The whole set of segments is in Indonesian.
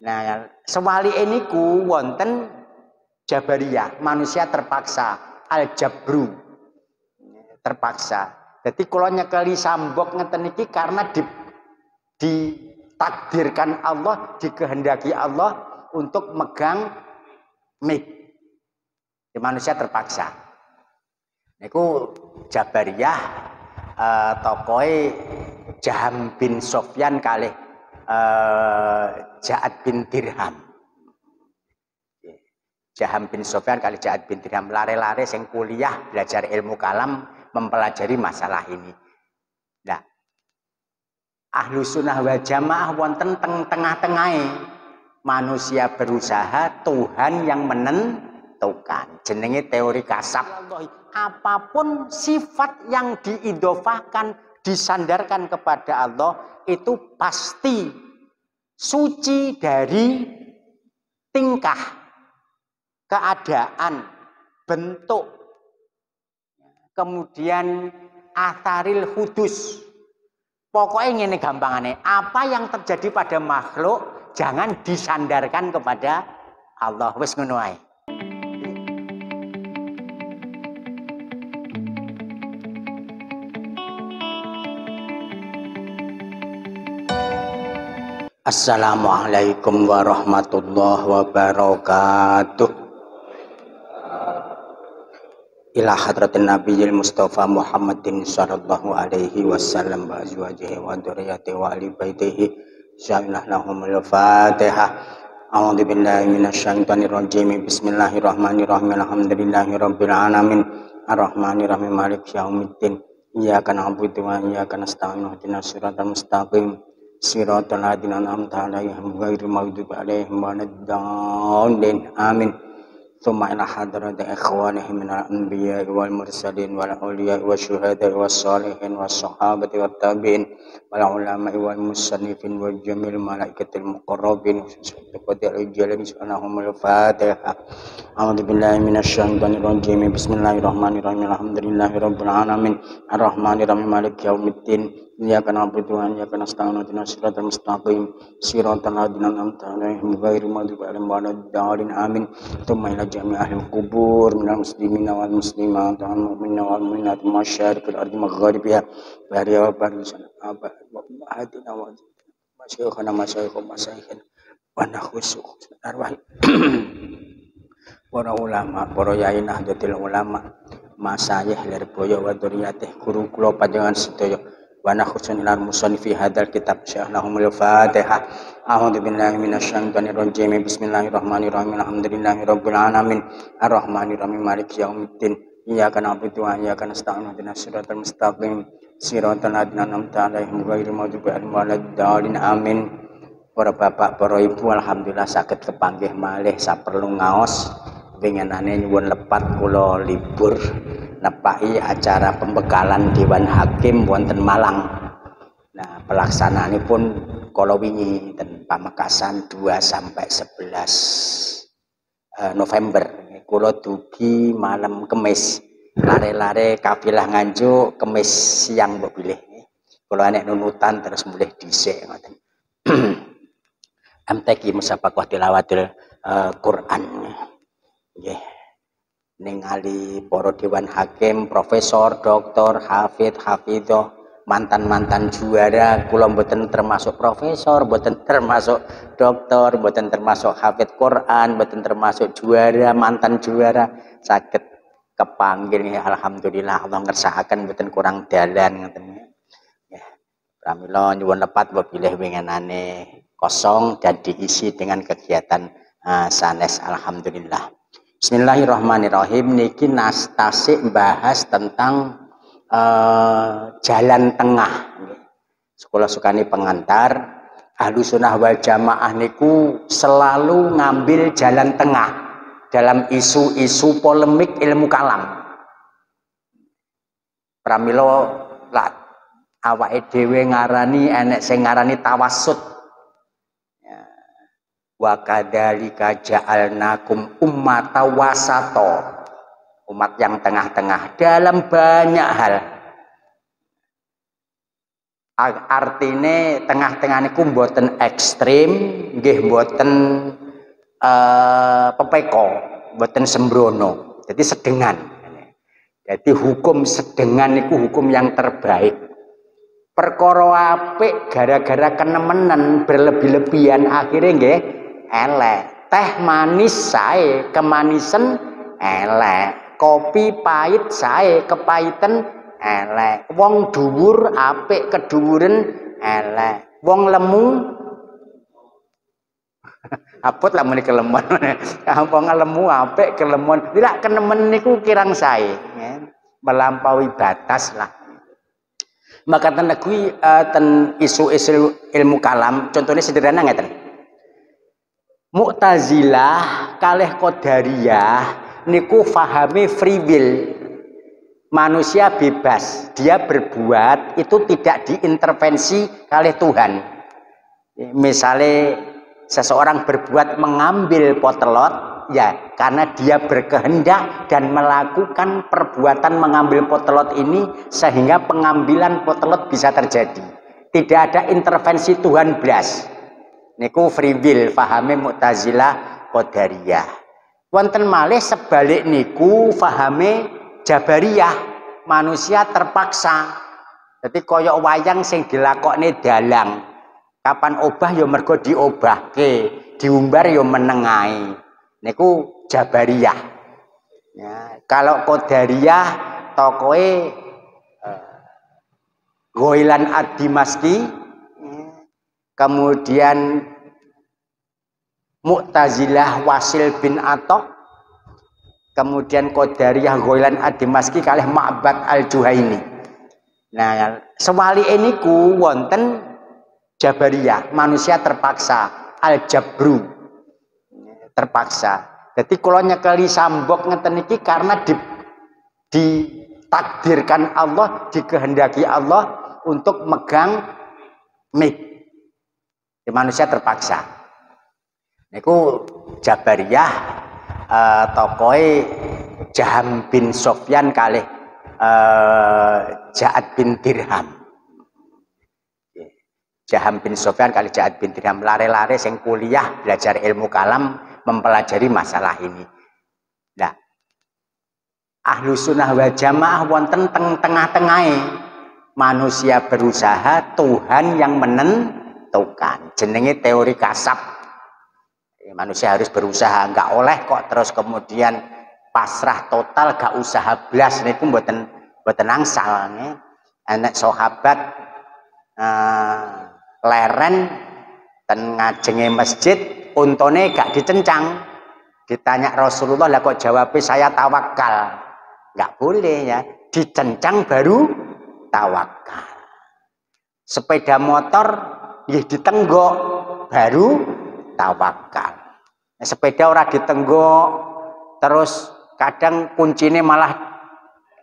Nah, sewali niku wonten Jabariyah, manusia terpaksa, al-jabru, terpaksa. Jadi kula nyekeli sambok ngeten iki karena ditakdirkan Allah, dikehendaki Allah untuk megang mic. Manusia terpaksa. Niku Jabariyah tokoe Jaham bin Sofyan kalih Ja'ad bin Dirham. Jaham bin Sofyan kali Ja'ad bin Dirham lare-lare sing kuliah belajar ilmu kalam mempelajari masalah ini. Nah, ahlu sunnah wal jamaah wonten tengah-tengahe manusia berusaha, Tuhan yang menentukan. Jenenge teori kasab. Apapun sifat yang diidofahkan, disandarkan kepada Allah itu pasti suci dari tingkah, keadaan, bentuk, kemudian atharil hudus. Pokoknya ngene gampangane, apa yang terjadi pada makhluk jangan disandarkan kepada Allah. Wis ngono ae. Assalamualaikum warahmatullahi wabarakatuh. Ila hadratin nabiyil mustafa Muhammadin sallallahu alaihi wasallam wa azwajihi wa dzurriyyatihi wa ali baitihi syamilah lahumul fatihah. A'udzu billahi minasyaitonir rajim. Bismillahirrahmanirrahim. Alhamdulillahi rabbil alamin. Arrahmanir rahim. Maliki yaumiddin. Iyyaka na'budu wa iyyaka nasta'in. Ihdinas siratal mustaqim. Siratal ladzina an'amta 'alaihim ghairil maghdubi 'alaihim waladdallin. Amin. Tsumma ila hadrati ikhwanihim minal anbiya'i wal mursalin wal awliya'i wasyuhada'i wassalihin wassahabati wat tabi'in wal ulama'i wal musannifin wal jamil malaikatil muqarrabin wa jalali subhanahumul fatihah. A'udzu billahi minasyaitonir rajim. Bismillahirrahmanirrahim. Alhamdulillahi rabbil alamin. Arrahmanir rahim. Maliki yaumiddin. Iyyaka na'budu wa iyyaka nasta'in. Ihdinas siratal mustaqim. Siratal ladzina an'amta 'alaihim ghairil maghdubi 'alaihim waladdallin. Amin. Tsumma ila jami' ahli kubur minal muslimina wal muslimat wal mu'minina wal mu'minat masyariqil ardi magharibiha bariya wa barisana abadina wa masyayikhana masyayikhana wa nakhusu arwah para ulama, para yai nahdlatul ulama, masayikh lirboyo wa dzurriyyatih guru kula panjenengan sedaya wa nakhusun ilal musannifi hadzal kitab syahnahumul fatihah. A'udzu billahi minasyaitonir rajim. Bismillahirrahmanirrahim. Alhamdulillahi rabbil alamin. Arrahmanir rahim. Maliki yaumiddin. Iyyaka na'budu wa iyyaka nasta'in. Ihdinas siratal mustaqim. Siratal ladzina an'amta 'alaihim ghairil maghdubi 'alaihim waladdallin. Amin. Para bapak, para ibu, alhamdulillah saged kepanggih malih saperlu ngaos. Winginane nyuwun lepat kula libur nepaki acara pembekalan Dewan Hakim wonten Malang. Nah, pelaksanaanipun kala wingi ten Pamekasan 2 sampai 11 November. Kula dugi malam Kemis. Lare-lare kafilah Nganjuk Kemis siang mbok bilih. Kula nek nunutan terus mulih dhisik ngoten. MTQ Musabaqah Tilawatil Quran. Nggih. Ningali para Dewan Hakim, profesor, doktor, hafid, hafidhah, mantan-mantan juara, kula mboten termasuk profesor, mboten termasuk doktor, mboten termasuk hafid Quran, mboten termasuk juara, mantan juara, saged kepanggil alhamdulillah Allah ngersakaken mboten kurang dalan ngoten. Ya. Pramila nyuwun lepat bilih winginane kosong dan diisi dengan kegiatan sanes alhamdulillah. Bismillahirrahmanirrahim. Niki tasik bahas tentang jalan tengah. Sekolah sukani pengantar. Ahlu sunnah wal jamaah niku selalu ngambil jalan tengah dalam isu-isu polemik ilmu kalam. Pramila lah awake dhewe ngarani enek sing ngarani tawassut. Wa kadzalika ja'alnakum ummatan wasata, umat yang tengah-tengah dalam banyak hal. Artine tengah-tengah niku mboten ekstrim, nggih mboten pepeko, mboten sembrono. Jadi sedengan. Jadi hukum sedengan niku hukum yang terbaik. Perkara apik gara-gara kenemenan berlebih-lebihan akhirnya nggih elek. Teh manis sae kemanisan elek. Kopi pahit sae kepahitan elek. Wong dhuwur apik kedhuwuren elek. Wong lemu apot lah muni kelemon. Wong lemu apik kelemon. Tidak kenemen niku kirang sae, melampaui batas lah. Maka ten kuwi ten isu-isu ilmu kalam contohnya sederhana ngeten. Mu'tazilah kalih Qadariyah niku fahami free will. Manusia bebas, dia berbuat itu tidak diintervensi oleh Tuhan. Misalnya seseorang berbuat mengambil potelot, ya karena dia berkehendak dan melakukan perbuatan mengambil potelot ini sehingga pengambilan potelot bisa terjadi. Tidak ada intervensi Tuhan blas. Niku free will, fahami Mu'tazilah Qadariyah. Wonten malih sebalik niku fahami Jabariyah, manusia terpaksa. Jadi koyok wayang sing dilakokne dalang. Kapan obah ya mergo diobahke, diumbar ya menengai. Niku Jabariyah. Ya, kalau Qadariyah tokoe Ghailan ad-Dimashqi, kemudian Mu'tazilah Wasil bin Atok, kemudian Qadariyah Ghailan ad-Dimashqi kalih Ma'bad al-Juhaini. Nah, sewali niku wonten Jabariyah, manusia terpaksa, al-jabru, terpaksa. Jadi kula nyekeli sambok ngeten iki karena ditakdirkan Allah, dikehendaki Allah untuk megang mic. Manusia terpaksa. Niku Jabariyah tokoe Jaham bin Sofyan kalih Ja'ad bin Dirham. Jaham bin Sofyan kalih Ja'ad bin Dirham lare-lare sing kuliah belajar ilmu kalam mempelajari masalah ini. Nah, ahlu sunnah wal jamaah wonten tengah-tengahe, manusia berusaha, Tuhan yang menentukan. Jenenge teori kasab. Manusia harus berusaha, nggak oleh kok terus kemudian pasrah total, gak usaha blas niku mboten angsal. Enek sahabat leren ten ngajenge masjid, untone gak dicencang. Ditanya Rasulullah, lah kok jawabnya saya tawakal. Nggak boleh ya, dicencang baru tawakal. Sepeda motor ya ditenggok baru tawakal. Sepeda ora ditenggok terus kadang kuncinya malah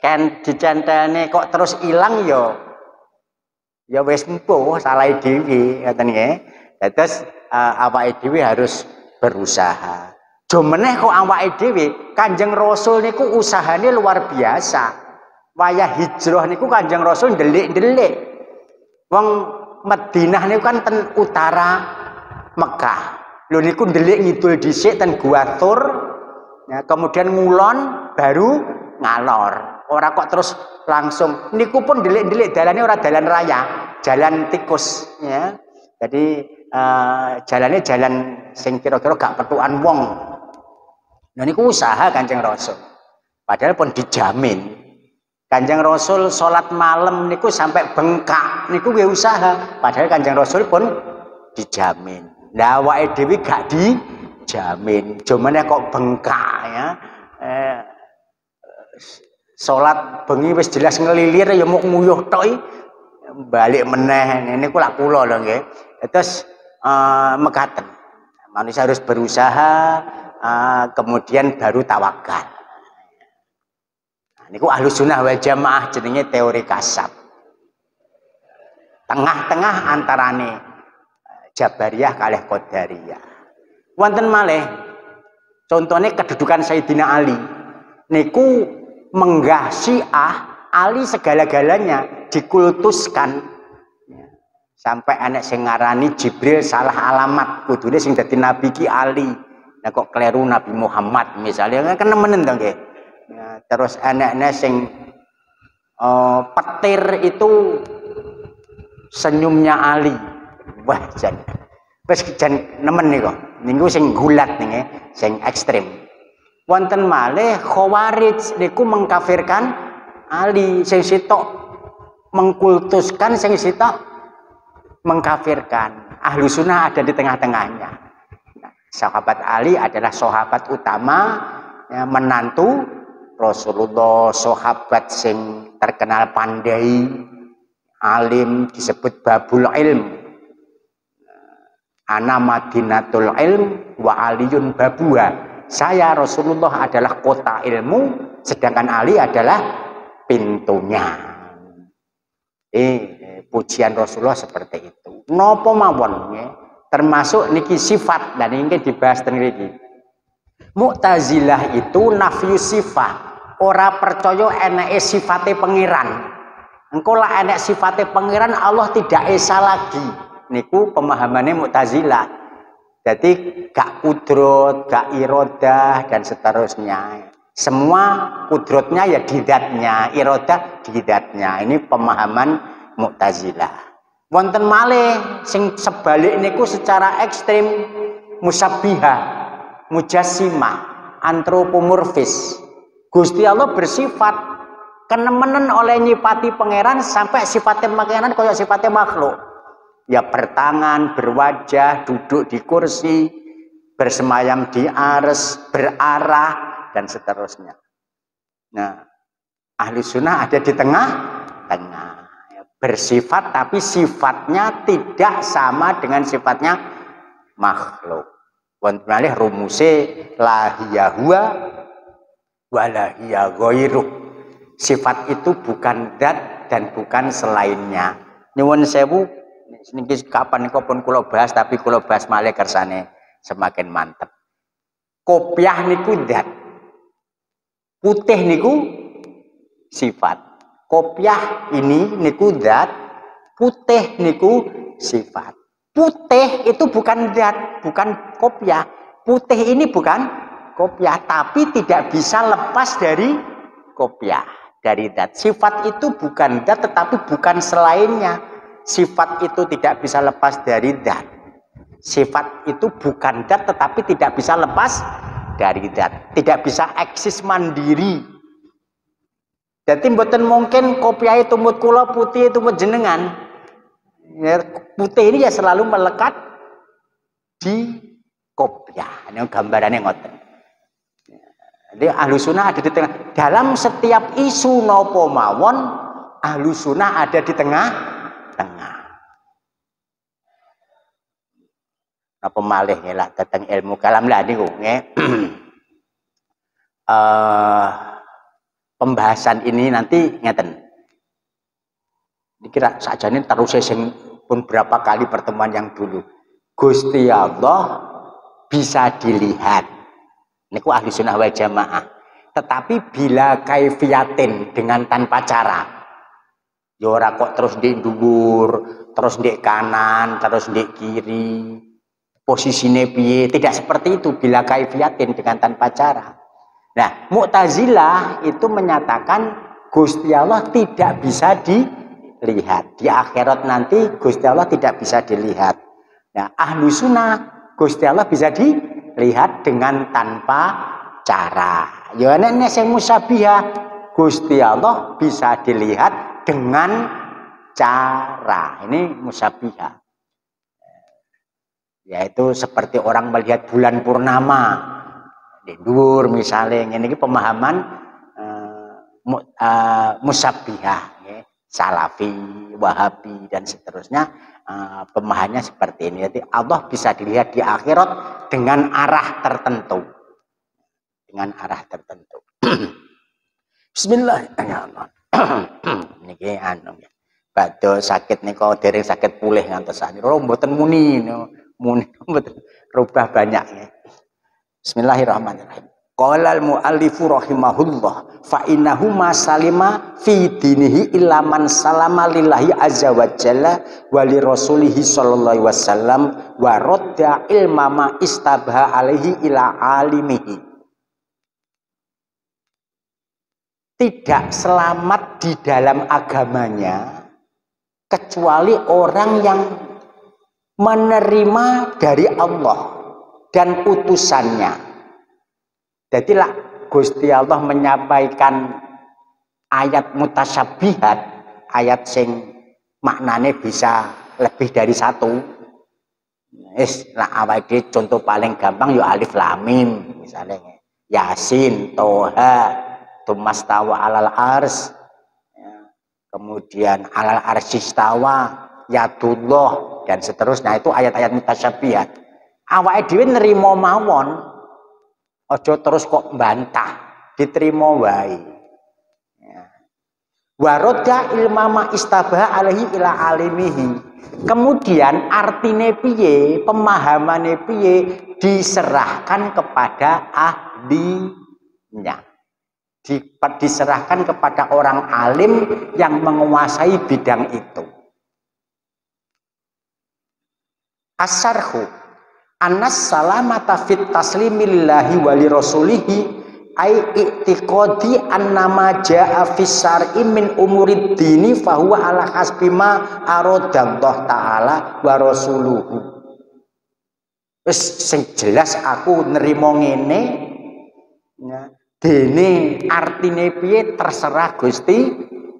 kan dicentelne kok terus hilang ya wis empuh salah dhewe ngoten nggih. Terus awake dhewe harus berusaha. Jomeneh kok awake dhewe, Kanjeng Rasul niku usahane luar biasa. Wayah hijrah niku Kanjeng Rasul ndelik-ndelik. Wong Madinah niku kan ten utara Mekah. Lho niku ndelik ngidul dhisik ten Gua Thur. Ya, kemudian ngulon baru ngalor. Ora kok terus langsung. Niku pun ndelik-ndelik dalane ora dalan raya, jalan tikus ya. Jadi jalannya jalan sing kira-kira gak petukan wong. Nah niku usaha Kanjeng Rasul. Padahal pun dijamin. Kanjeng Rasul sholat malam niku sampai bengkak niku nggih usaha. Padahal Kanjeng Rasul pun dijamin. Lah awake dhewe gak dijamin. Jomane kok bengkak ya. Sholat bengi wis jelas ngelilir ya mau nguyuh tok balik meneh niku lak kula lho nggih. Terus mekaten. Manusia harus berusaha kemudian baru tawakal. Nah, niku ahlu sunnah wal jamaah jenenge teori kasab. Tengah-tengah antarane Jabariyah kalih Qadariyah. Wonten malih contohnya kedudukan Sayyidina Ali. Niku menggah Syiah, Ali segala-galanya dikultuskan. Sampai anak sing ngarani Jibril salah alamat, kudune sing dadi nabi ki Ali. Nah kok keliru Nabi Muhammad misalnya kan nemenen to nggih. Ya, terus anaknya sing petir itu senyumnya Ali. Wah jan. Wis jan nemen niku. Niku sing gulat nggih, sing ekstrem. Wonten malih Khawarij niku mengkafirkan Ali, sing sitok mengkultuskan, sing sitok mengkafirkan. Ahlu sunnah ada di tengah-tengahnya. Nah, sahabat Ali adalah sahabat utama, ya, menantu Rasulullah, sahabat sing terkenal pandai, alim, disebut babul ilm. Ana madinatul ilm wa aliyun babuha. Saya Rasulullah adalah kota ilmu, sedangkan Ali adalah pintunya. Pujian Rasulullah seperti itu. Napa mawon nggih, termasuk niki sifat dan ini dibahas teng mriki. Mu'tazilah itu nafyu sifat, ora percaya enake sifate pangeran. Engko lah enek sifate pangeran Allah tidak esa lagi. Niku pemahamannya Mu'tazilah. Jadi gak kudrot, gak irodah dan seterusnya. Semua kudrotnya ya di zatnya, irodah di zatnya. Ini pemahaman Mu'tazilah. Wonten malih sing sebalik niku secara ekstrim musabbihah, mujassimah, antropomorfis. Gusti Allah bersifat kenemenen oleh nyipati pangeran sampai sifatnya pangeran kaya sifatnya makhluk. Ya bertangan, berwajah, duduk di kursi, bersemayam di ares, berarah dan seterusnya. Nah, ahli sunnah ada di tengah-tengah. Bersifat tapi sifatnya tidak sama dengan sifatnya makhluk. Wonten malih rumuse la hiya huwa wa la hiya ghairu. Sifat itu bukan zat dan bukan selainnya. Nyuwun sewu niki kapan niku pun kula bahas, tapi kula bahas malih kersane semakin mantep. Kopiah niku zat. Putih niku sifat. Kopiah ini niku zat, putih niku sifat. Putih itu bukan zat, bukan kopiah. Putih ini bukan kopiah, tapi tidak bisa lepas dari kopiah, dari zat. Sifat itu bukan zat, tetapi bukan selainnya. Sifat itu tidak bisa lepas dari zat. Sifat itu bukan zat, tetapi tidak bisa lepas dari zat. Tidak bisa eksis mandiri. Jadi mboten mungkin kopiah itu mut kula, putih itu mut jenengan. Ya, putih ini ya selalu melekat di kopiah. Ini gambarannya ngoten. Jadi ahlu sunnah ada di tengah. Dalam setiap isu nopo mawon, ahlu sunnah ada di tengah-tengah. Napa malih lah tentang ilmu kalam lah niku nggih. Pembahasan ini nanti ngeten. Dikira sajane terus sing pun berapa kali pertemuan yang dulu. Gusti Allah bisa dilihat. Niku ahli sunnah wal jamaah. Tetapi bila kaifiatin, dengan tanpa cara. Ya ora kok terus ndek dhuwur, terus ndek kanan, terus ndek kiri. Posisine piye? Tidak seperti itu bila kaifiatin, dengan tanpa cara. Nah, Mu'tazilah itu menyatakan Gusti Allah tidak bisa dilihat. Di akhirat nanti Gusti Allah tidak bisa dilihat. Nah, ahlu sunnah Gusti Allah bisa dilihat dengan tanpa cara. Ya nek sing musabbihah, Gusti Allah bisa dilihat dengan cara. Ini musabbihah. Yaitu seperti orang melihat bulan purnama. Di dhuwur misalnya ini pemahaman musabbihah, ya. Salafi, Wahabi dan seterusnya pemahamannya seperti ini. Jadi Allah bisa dilihat di akhirat dengan arah tertentu, Bismillahirrahmanirrahim. Niki anu badhe sakit nika dereng sakit pulih ngantos sakniki. Mboten muni mboten rubah banyak ya. Bismillahirrahmanirrahim. Qala al-muallifu rahimahullah fa innahu ma salima fi dinihi illa man salama lillahi azza wa jalla wa li rasulihi sallallahu alaihi wasallam wa radda ilma ma istabha alaihi ila alimihi. Tidak selamat di dalam agamanya kecuali orang yang menerima dari Allah dan utusannya. Jadi lah Gusti Allah menyampaikan ayat mutasyabihat, ayat sing maknane bisa lebih dari satu. Lah awake contoh paling gampang yo alif lam mim misalnya Yasin, Toha, Tumastawa alal ars, ya. Kemudian alal arsistawa, Yadullah dan seterusnya, itu ayat-ayat mutasyabihat. Awake dhewe nerima mawon. Ojo terus kok bantah, diterima wae. Ya. Waroda ilmama istabah alaihi ila alimihi. Kemudian artine piye, pemahamane piye diserahkan kepada ahlinya. Diserahkan kepada orang alim yang menguasai bidang itu. Asarhu Anas salamata fit taslimi lillahi wa li rasulihi ai i'tiqadi annama jaa fis syar'i min umurid dini fa huwa ala hasbi ma aradallahu taala wa rasuluhu. Wis sing jelas aku nerima ngene ya, dene artine piye terserah Gusti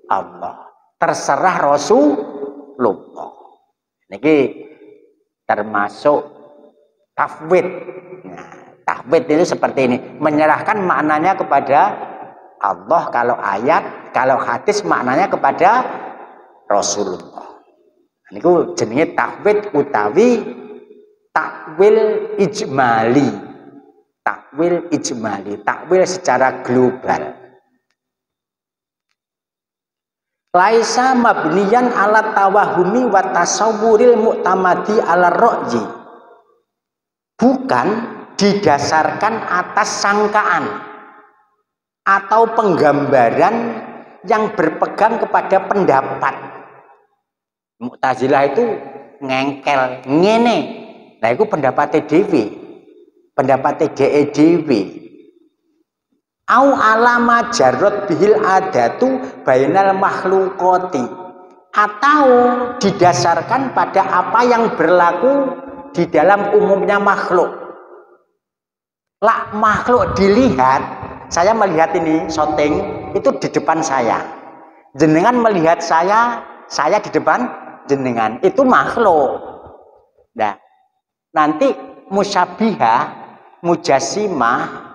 Allah, terserah Rasulullah. Niki termasuk tafwid. Nah, tafwid itu seperti ini, menyerahkan maknanya kepada Allah kalau ayat, kalau hadis maknanya kepada Rasulullah. Niku jenenge tafwid utawi takwil ijmali. Takwil ijmali, takwil secara global. Laisa mabniyan ala tawahumi wa tasawwuril mu'tamadi ala ra'yi. Bukan didasarkan atas sangkaan atau penggambaran yang berpegang kepada pendapat. Mu'tazilah itu ngengkel, ngene. Nah itu pendapat dewi, pendapat dewi. Au alama jarrot bihil adatu bainal makhlukoti, atau didasarkan pada apa yang berlaku di dalam umumnya makhluk. Lah makhluk dilihat, saya melihat ini syuting itu di depan saya. Jenengan melihat saya di depan jenengan, itu makhluk. Nah, nanti musyabihah, mujassimah,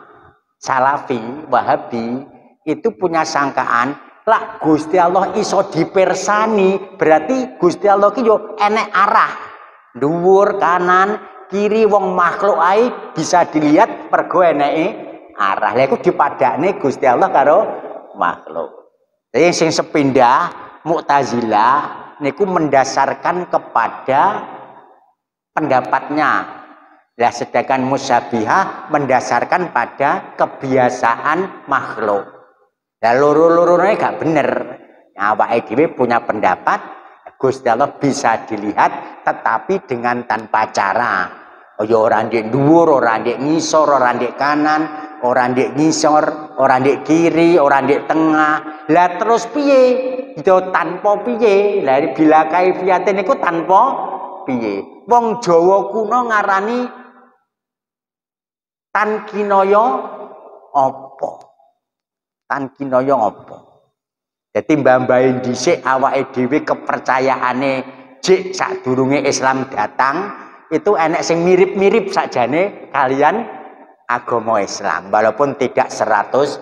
salafi, wahabi itu punya sangkaan, lah Gusti Allah iso dipersani, berarti Gusti Allah ki yo enek arah. Dhuwur, kanan, kiri, wong makhluk ae bisa dilihat pergo eneke arah. Lha iku dipadakne Gusti Allah karo makhluk. Jadi sing sepindah Mu'tazilah niku mendasarkan kepada pendapatnya. Lah sedangkan musyabihah mendasarkan pada kebiasaan makhluk. Lah loro-lorone gak bener. Awake dhewe punya pendapat, Gusti Allah bisa dilihat tetapi dengan tanpa cara. Oh ya ora ndek dhuwur, ora ndek ngisor, ora ndek kanan, ora ndek ngisor, ora ndek kiri, ora ndek tengah. Lah terus piye? Itu tanpa piye? Lah bila kaifiyate niku tanpa piye? Wong Jawa kuno ngarani tan kinaya apa? Tan kinaya apa? Jadi mbah-mbahe dhisik awake dhewe kepercayaane jik sadurunge Islam datang itu enek sing mirip-mirip sakjane kalian agama Islam walaupun tidak 100%.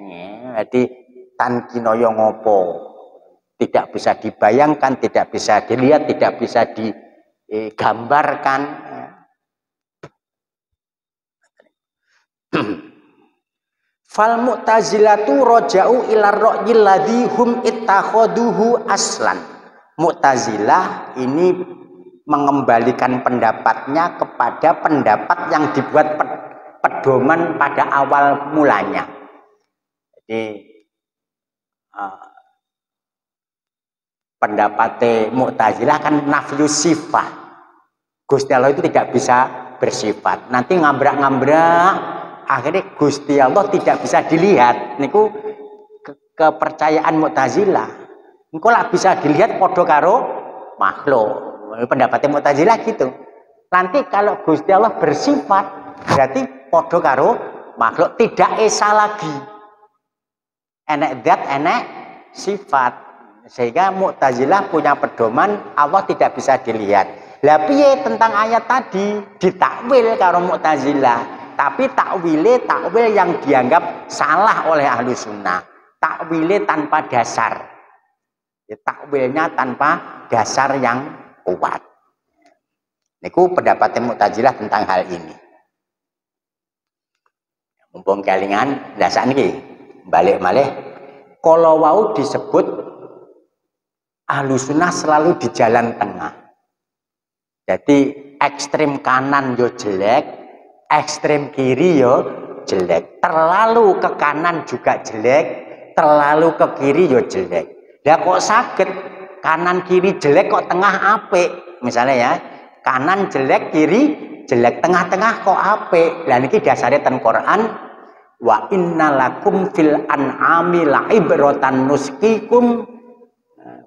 Ya. Jadi tan kinaya ngopo? Tidak bisa dibayangkan, tidak bisa dilihat, tidak bisa digambarkan. Fal mu'tazilatu roja'u ila ra'yil ladzi hum ittakhaduhu aslan. Mu'tazilah ini mengembalikan pendapatnya kepada pendapat yang dibuat pedoman pada awal mulanya. Jadi pendapatnya Mu'tazilah kan nafyus sifat. Gusti Allah itu tidak bisa bersifat. Nanti ngambrak-ngambrak, akhirnya Gusti Allah tidak bisa dilihat. Niku kepercayaan Mu'tazilah. Niku lah bisa dilihat podo karo makhluk. Pendapatnya Mu'tazilah gitu. Nanti kalau Gusti Allah bersifat, berarti podo karo makhluk, tidak esa lagi. Enek zat, enek sifat. Sehingga Mu'tazilah punya pedoman Allah tidak bisa dilihat. Lah piye tentang ayat tadi ditakwil karo Mu'tazilah, tapi takwil yang dianggap salah oleh ahlu sunnah, takwil tanpa dasar, takwilnya tanpa dasar yang kuat. Niku pendapatnya Mu'tazilah tentang hal ini. Mumpung kelingan dasar niki balik malih, kalau wau disebut ahlu sunnah selalu di jalan tengah. Jadi ekstrem kanan yo jelek, ekstrem kiri yo jelek. Terlalu ke kanan juga jelek, terlalu ke kiri yo jelek. Lah kok sakit kanan kiri jelek kok tengah apik? Misalnya ya, kanan jelek, kiri jelek, tengah-tengah kok apik. Lah niki dasare ten Quran, wa innalakum fil an'ami la'ibratan nuskikum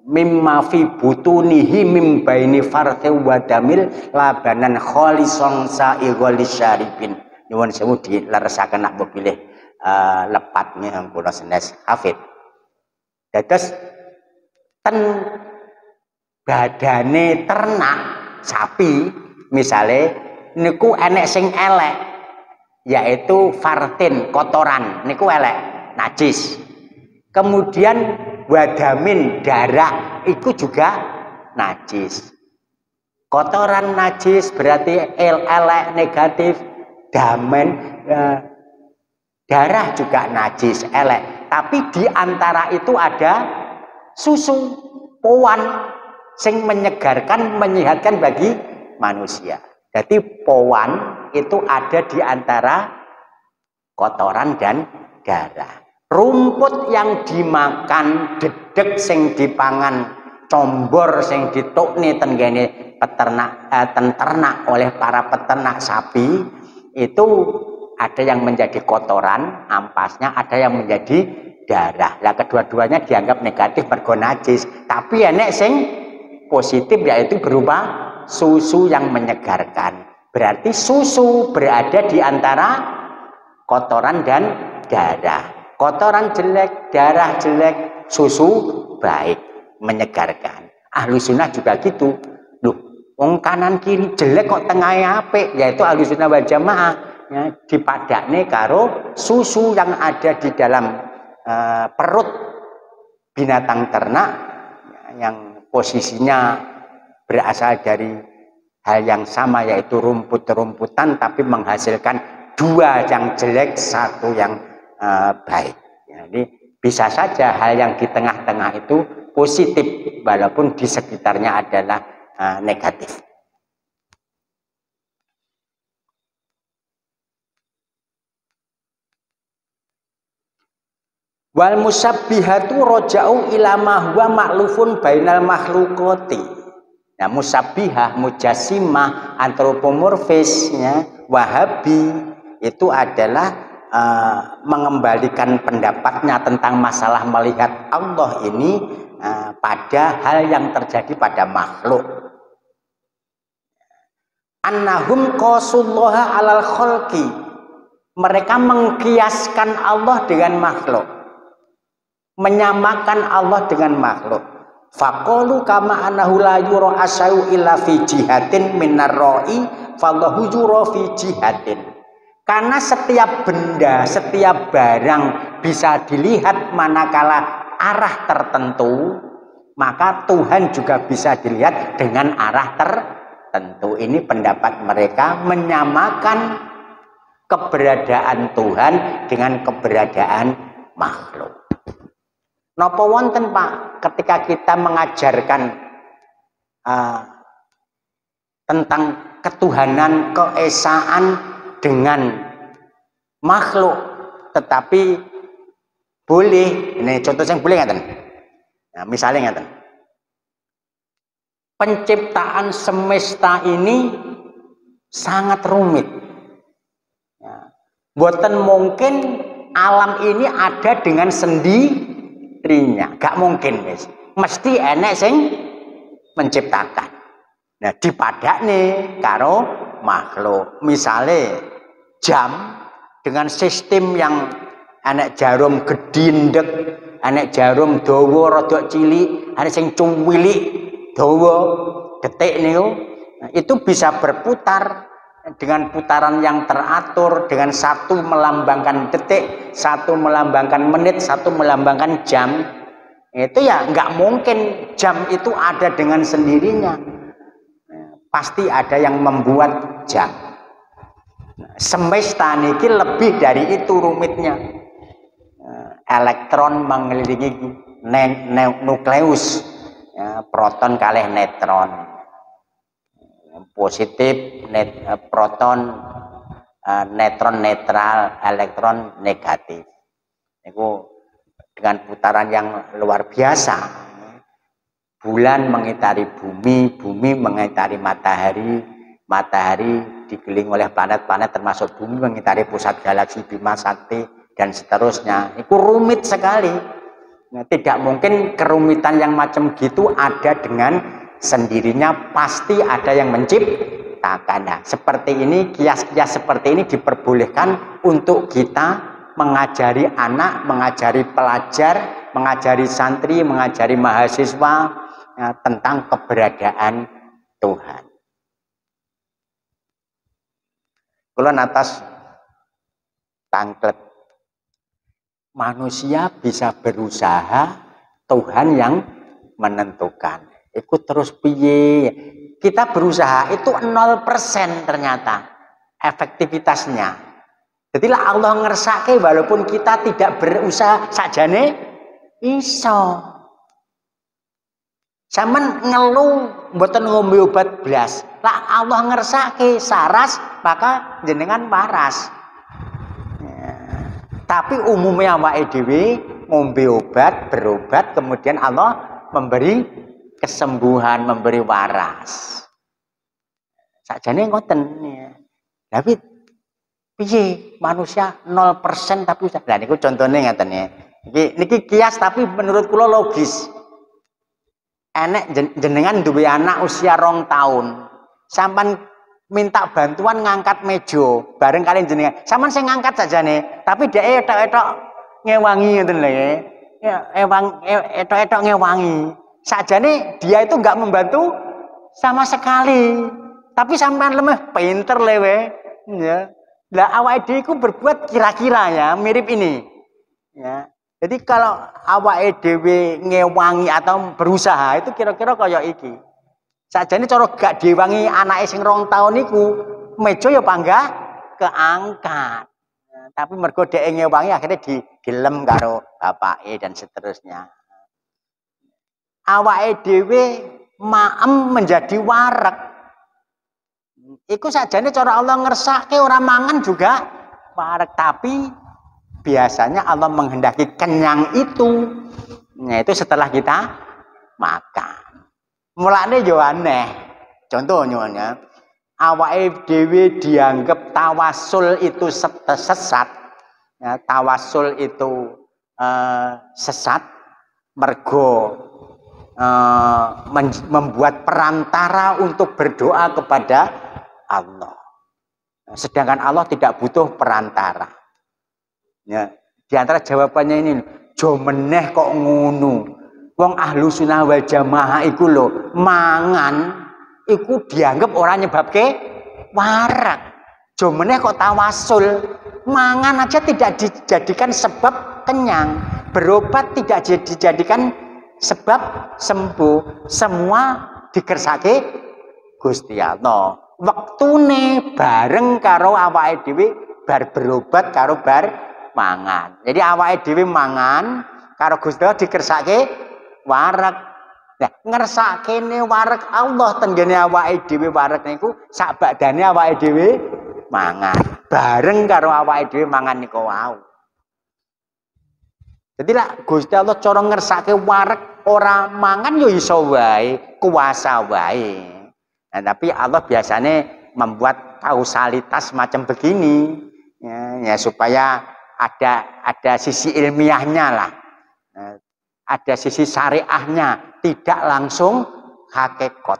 mimma fi butunihi mim baini farthi wa damil labanan khalisan sa'ighal lisyaribin. Nyuwun sewu dileresaken nak pilih lepatnya kula senes hafid. Dados ten badane ternak sapi misale niku enek sing elek, yaitu fartin, kotoran niku elek, najis. Kemudian wadamin, darah itu juga najis. Kotoran najis berarti elek, negatif. Damen, darah juga najis, elek. Tapi di antara itu ada susu, powan, sing menyegarkan, menyehatkan bagi manusia. Jadi powan itu ada di antara kotoran dan darah. Rumput yang dimakan, dedek sing dipangan, combor sing ditukne tenggene peternak ternak oleh para peternak sapi, itu ada yang menjadi kotoran, ampasnya, ada yang menjadi darah. Lah kedua-duanya dianggap negatif mergo najis, tapi enek sing positif, yaitu berupa susu yang menyegarkan. Berarti susu berada di antara kotoran dan darah. Kotoran jelek, darah jelek, susu baik, menyegarkan. Ahlu sunnah juga gitu. Loh, wong kanan kiri jelek kok tengahnya apik, yaitu ahlu sunnah wal jamaah. Ya, dipadakne karo susu yang ada di dalam perut binatang ternak yang posisinya berasal dari hal yang sama, yaitu rumput-rumputan, tapi menghasilkan dua yang jelek, satu yang baik. Jadi bisa saja hal yang di tengah-tengah itu positif, walaupun di sekitarnya adalah negatif. Wal musabbihatu roja'u ila ma huwa ma'lufun bainal makhluqati. Nah, musabbihah, mujassimah, antropomorfisnya, wahabi itu adalah mengembalikan pendapatnya tentang masalah melihat Allah ini pada hal yang terjadi pada makhluk. Annahum qasullaha alal khalqi, mereka mengkiaskan Allah dengan makhluk, menyamakan Allah dengan makhluk. Faqalu kama annahu la yura asau illa fi jihatin minar ra'i fallahu yura fi jihatin. Karena setiap benda, setiap barang bisa dilihat manakala arah tertentu, maka Tuhan juga bisa dilihat dengan arah tertentu. Ini pendapat mereka, menyamakan keberadaan Tuhan dengan keberadaan makhluk. Napa wonten Pak ketika kita mengajarkan tentang ketuhanan, keesaan dengan makhluk, tetapi boleh. Ini contoh yang boleh ngaten. Nah, misalnya ngaten. Penciptaan semesta ini sangat rumit. Ya. Boten mungkin alam ini ada dengan sendirinya, gak mungkin guys. Mesti enek sing menciptakan. Nah, dipadakne karo makhluk. Misalnya jam dengan sistem yang enek jarum gedindek, enek jarum dawa rada cilik, enek sing cuwilik dawa detik niku. Nah, itu bisa berputar dengan putaran yang teratur, dengan satu melambangkan detik, satu melambangkan menit, satu melambangkan jam. Itu ya nggak mungkin jam itu ada dengan sendirinya. Pasti ada yang membuat jam. Semesta niki lebih dari itu rumitnya. Elektron mengelilingi nukleus, ya, proton kalih neutron. Positif, proton, neutron netral, elektron negatif. Itu dengan putaran yang luar biasa. Bulan mengitari bumi, bumi mengitari matahari, matahari dikelilingi oleh planet-planet termasuk bumi mengitari pusat galaksi Bima Sakti dan seterusnya. Itu rumit sekali. Nah, tidak mungkin kerumitan yang macam gitu ada dengan sendirinya, pasti ada yang menciptakan. Nah, seperti ini, kias-kias seperti ini diperbolehkan untuk kita mengajari anak, mengajari pelajar, mengajari santri, mengajari mahasiswa, ya, tentang keberadaan Tuhan. Kalau atas tangklet, manusia bisa berusaha, Tuhan yang menentukan. Ikut terus piye. Kita berusaha itu 0% ternyata efektivitasnya. Jadi lah Allah ngersake walaupun kita tidak berusaha sajane iso. Saman ngeluh mboten ngombe obat blas. Lah Allah ngersake saras maka jenengan waras. Ya. Tapi umumnya awake dhewe ngombe obat, berobat, kemudian Allah memberi kesembuhan, memberi waras. Sakjane ngoten ya. Tapi piye manusia 0% tapi lah niku contone ngaten ya. Niki kias tapi menurut kula logis. Enek jenengan duwe anak usia 2 tahun. Sampan minta bantuan ngangkat meja bareng kalian jenengan. Sampan sing ngangkat sajane, tapi dhek etok-etok ngewangi ngoten lho ya. Etok-etok ngewangi. Sajane dia itu enggak membantu sama sekali. Tapi sampean lemah pinter lewe. Ya. Lah awake dhewe iku berbuat kira-kira ya mirip ini. Ya. Jadi kalau awake dhewe ngewangi atau berusaha itu kira-kira kaya iki. Sajane cara gak diwangi anake sing 2 tahun niku, meja ya panggah keangkat. Ya, tapi mergo dhek ngewangi akhirnya digelem karo bapake dan seterusnya. Awake dhewe maem menjadi wareg. Iku sajane cara Allah ngersake ora mangan juga wareg, tapi biasanya Allah menghendaki kenyang itu. Nah, itu setelah kita makan. Mulane yo aneh. Contoh nyuwunnya, awake dhewe dianggap tawasul itu sesat. Ya, tawasul itu sesat mergo membuat perantara untuk berdoa kepada Allah. Sedangkan Allah tidak butuh perantara. Ya, di antara jawabannya ini, jo meneh kok ngono. Wong ahlu sunnah wal jamaah iku lho, mangan iku dianggap orang nyebabke warak. Jo meneh kok tawasul. Mangan aja tidak dijadikan sebab kenyang. Berobat tidak dijadikan sebab sembuh. Semua dikersake Gusti Allah. Wektune bareng karo awake dhewe bar berobat karo bar mangan. Jadi awake dhewe mangan karo Gusti Allah dikersake wareg. Nah, ngersakene wareg Allah tenggene awake dhewe wareg niku sak badane awake dhewe mangan. bareng karo awake dhewe mangan niku wau. Jadi lah Gusti Allah cara ngersake wareg ora mangan yo iso wae, kuasa wae. Nah, tapi Allah biasanya membuat kausalitas macam begini ya supaya ada sisi ilmiahnya lah. Ada sisi syariahnya, tidak langsung hakikat.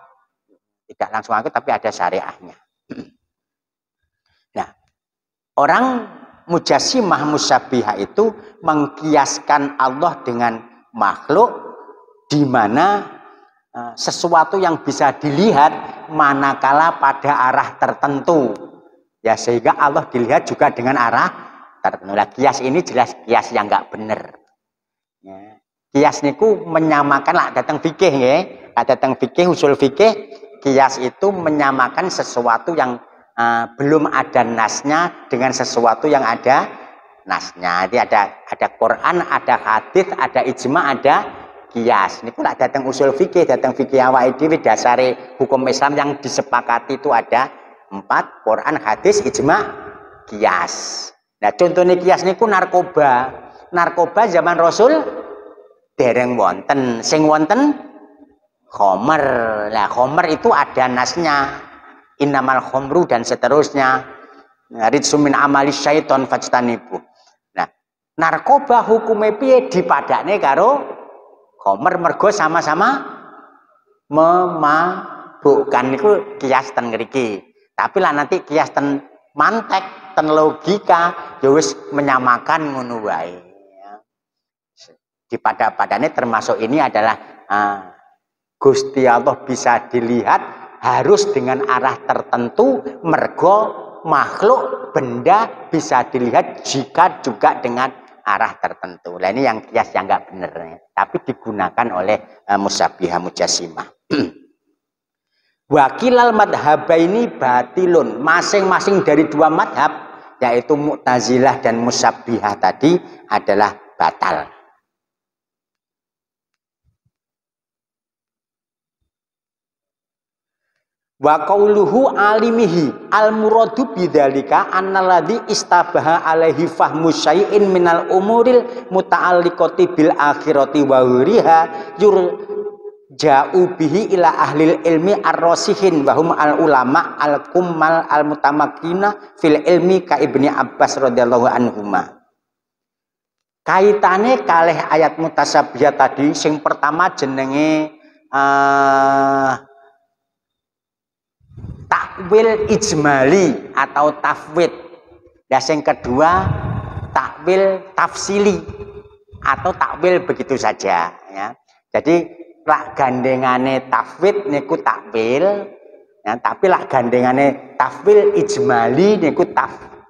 Tidak langsung hakikat tapi ada syariahnya. Nah, orang mujassimah musabbihah itu mengkiaskan Allah dengan makhluk di mana sesuatu yang bisa dilihat manakala pada arah tertentu. Ya sehingga Allah dilihat juga dengan arah tertentu. Nah, kias ini jelas kias yang enggak benar. Ya. Kias niku menyamakan lah datang fikih ya. Datang fikih usul fikih, kias itu menyamakan sesuatu yang belum ada nasnya dengan sesuatu yang ada nasnya. Jadi ada Quran, ada hadis, ada ijma, ada kias. Ini pula datang usul fikih, datang fikih awake dhewe dasare hukum Islam yang disepakati itu ada 4, Quran, hadis, ijma, kias. Nah, contohnya kias niku narkoba. Narkoba zaman Rasul dereng wonten, sing wonten khomer. Nah, khomer itu ada nasnya. Innamal khomru dan seterusnya. Ridsu min amali syaiton fajtanibu. Nah, narkoba hukume piye dipadakne karo khomer mergo sama-sama memabukkan niku kias ten ngriki. Tapi lah nanti kias ten mantek, ten logika ya wis menyamakan ngono wae. Dipada-padane termasuk ini adalah Gusti Allah bisa dilihat harus dengan arah tertentu mergo makhluk benda bisa dilihat jika juga dengan arah tertentu. Nah ini yang kias yang enggak benar ya. Tapi digunakan oleh musabbihah mujassimah. Wakilal madhabaini batilun, masing-masing dari dua madhab yaitu Mu'tazilah dan musabbihah tadi adalah batal. Wa qauluhu alimihi al muradu bidzalika annalladzi istabaha alaihi fahmu syai'in minal umuril muta'alliqati bil akhirati wa ghiriha yurja'u bihi ila ahlil ilmi ar-rasihin wa hum al ulama al kummal al mutamakkina fil ilmi ka Ibni Abbas radhiyallahu anhuma. Kaitane kalih ayat mutasabbihah tadi sing pertama jenenge takwil ijmali atau tafwid. Dan yang kedua takwil tafsili atau takwil begitu saja ya. Jadi lak gandengane tafwid niku takwil ya, tapi lak gandengane tafwil ijmali niku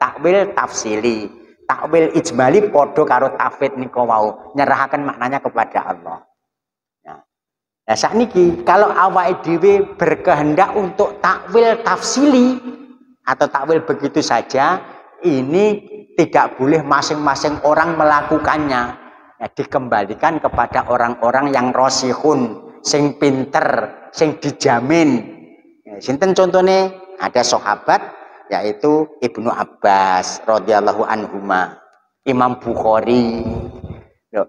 takwil tafsili. Takwil ijmali podo karo tafwid niku wau nyerahaken maknanya kepada Allah. Nah sakniki kalau awake dhewe berkehendak untuk takwil tafsili atau takwil begitu saja, ini tidak boleh masing-masing orang melakukannya. Ya, dikembalikan kepada orang-orang yang rosihun, sing pinter, sing dijamin. Ya, sinten contohnya ada sahabat yaitu Ibnu Abbas radhiyallahu anhuma, Imam Bukhari.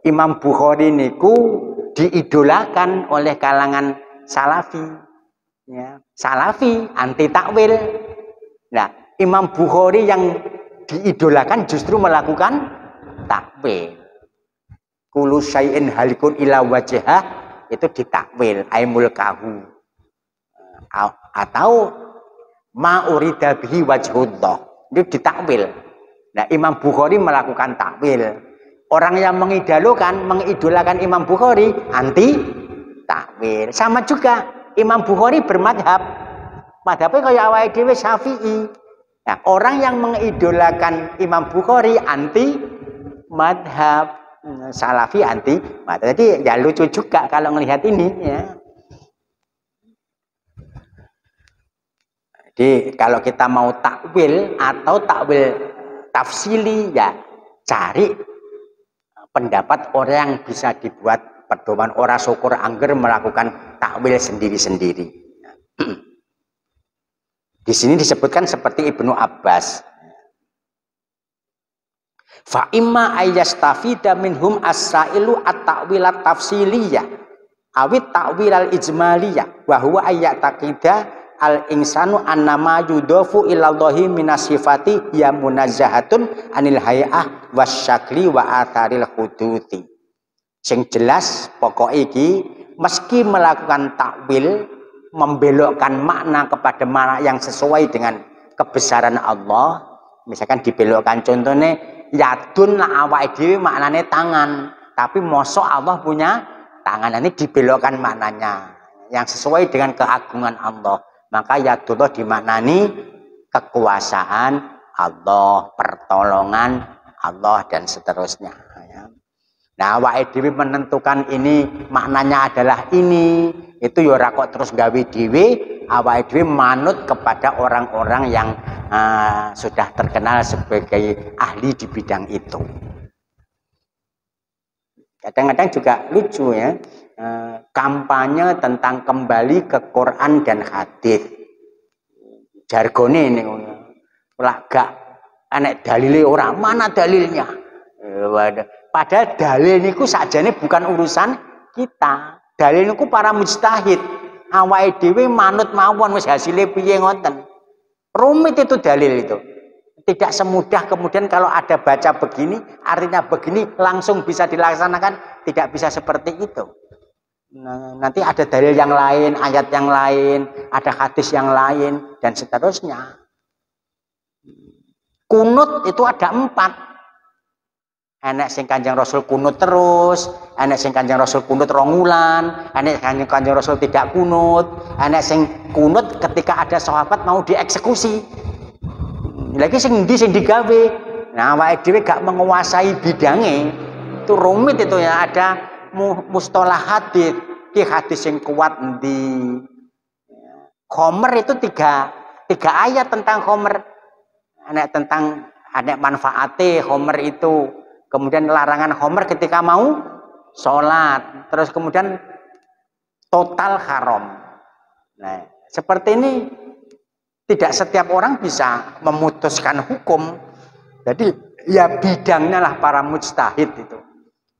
Imam Bukhari niku diidolakan oleh kalangan salafi ya. Salafi anti takwil. Nah, Imam Bukhari yang diidolakan justru melakukan takwil. Kullu syai'in halikun ila wajhah itu ditakwil aimul kahu atau ma urida bihi wajhullah itu ditakwil. Nah, Imam Bukhari melakukan takwil. Orang yang mengidolakan Imam Bukhari anti takwil. Sama juga Imam Bukhari bermadhab. Madhabnya kayak awake dhewe Syafi'i. Nah, orang yang mengidolakan Imam Bukhari anti madhab, Salafi anti madhab. Jadi ya lucu juga kalau melihat ini ya. Jadi kalau kita mau takwil atau takwil tafsili ya cari pendapat orang yang bisa dibuat pedoman ora syukur angger melakukan takwil sendiri-sendiri. Di sini disebutkan seperti Ibnu Abbas. Fa imma ayyastafida minhum as-sailu at-ta'wilat tafsiliyah awit ta'wilal ijmaliyah wa huwa ayyataqida al-insanu annama yudofu ilallahi minasifati ya munazzahatun anil hay'ah wasyakli wa atharil huduti. Sing jelas pokok iki meski melakukan takwil, membelokkan makna kepada makna yang sesuai dengan kebesaran Allah, misalkan dibelokkan contohnya yadun la awake dhewe maknane tangan, tapi mosok Allah punya tangan, ini dibelokkan maknanya yang sesuai dengan keagungan Allah. Maka yadullah dimaknani kekuasaan Allah, pertolongan Allah dan seterusnya. Nah, awake dhewe menentukan ini maknanya adalah ini, itu ya ora kok terus gawe dhewe, awake dhewe manut kepada orang-orang yang sudah terkenal sebagai ahli di bidang itu. Kadang-kadang juga lucu ya, kampanye tentang kembali ke Quran dan hadis. Jargone ini gak enek dalile ora, mana dalilnya? Padahal dalil niku sakjane bukan urusan kita. Dalil niku para mujtahid. Awake dhewe manut mawon wis hasile piye ngoten. Rumit itu dalil itu. Tidak semudah kemudian kalau ada baca begini, artinya begini langsung bisa dilaksanakan. Tidak bisa seperti itu. Nah, nanti ada dalil yang lain, ayat yang lain, ada hadis yang lain, dan seterusnya. Kunut itu ada 4. Enek sing Kanjeng Rasul kunut terus, enek sing Kanjeng Rasul kunut 2 wulan, enek Kanjeng Rasul tidak kunut, enek sing kunut ketika ada sahabat mau dieksekusi. Lagi sing ndi sing digawe. Nah, awake dhewe gak menguasai bidangnya. Itu rumit itu ya, ada mustalah hadis. Ki hadis sing kuat endi. Khomer itu 3 ayat tentang khomer. Enek manfaate khomer itu. Kemudian larangan khomer ketika mau sholat. Terus kemudian total haram. Nah, seperti ini tidak setiap orang bisa memutuskan hukum. Jadi ya bidangnya lah para mujtahid itu.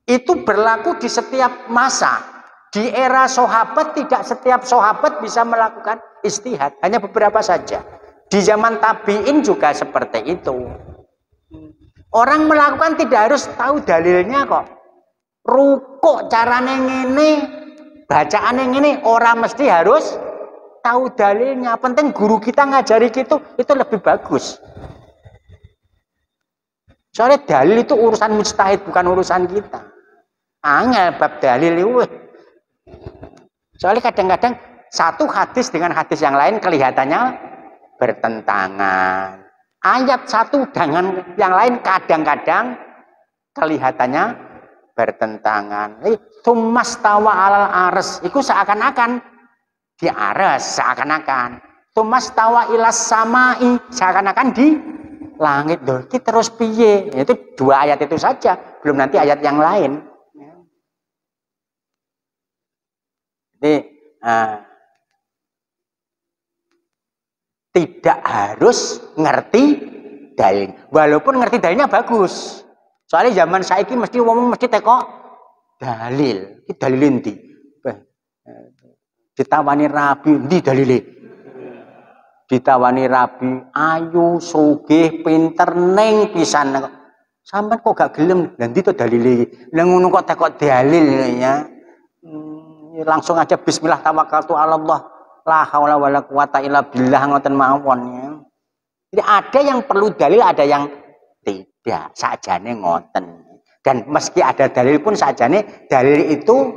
Itu berlaku di setiap masa. Di era sahabat tidak setiap sahabat bisa melakukan ijtihad, hanya beberapa saja. Di zaman tabi'in juga seperti itu. Orang melakukan tidak harus tahu dalilnya kok. Rukuk carane ngene, bacaane ngene, orang mesti harus tahu dalilnya. Penting guru kita ngajari gitu, itu lebih bagus. Soalnya dalil itu urusan mujtahid, bukan urusan kita. Angel bab dalil itu. Soalnya kadang-kadang satu hadis dengan hadis yang lain kelihatannya bertentangan. Ayat satu dengan yang lain kadang-kadang kelihatannya bertentangan. Tumastawa alal ares, itu seakan-akan di ares, seakan-akan. Tumastawa ilas samai, seakan-akan di langit. Kita terus piye? Itu 2 ayat itu saja, belum nanti ayat yang lain. Jadi tidak harus ngerti dalil. Walaupun ngerti dalilnya bagus. Soalnya zaman saiki mesti ngomong mesti teko dalil. Iki dalil endi? Ditawani rabi endi dalile? Ditawani rabi ayu, sugih, pinter, ning pisan. Sampeyan kok gak gelem? Lah ndi to dalile? Lah ngono kok teko dalil ya. Langsung aja bismillah tawakkaltu 'ala Allah. La haula wala quwata illa billah ngoten mawon ya. Jadi ada yang perlu dalil, ada yang tidak. Sakjane ngoten. Dan meski ada dalil pun sakjane dalil itu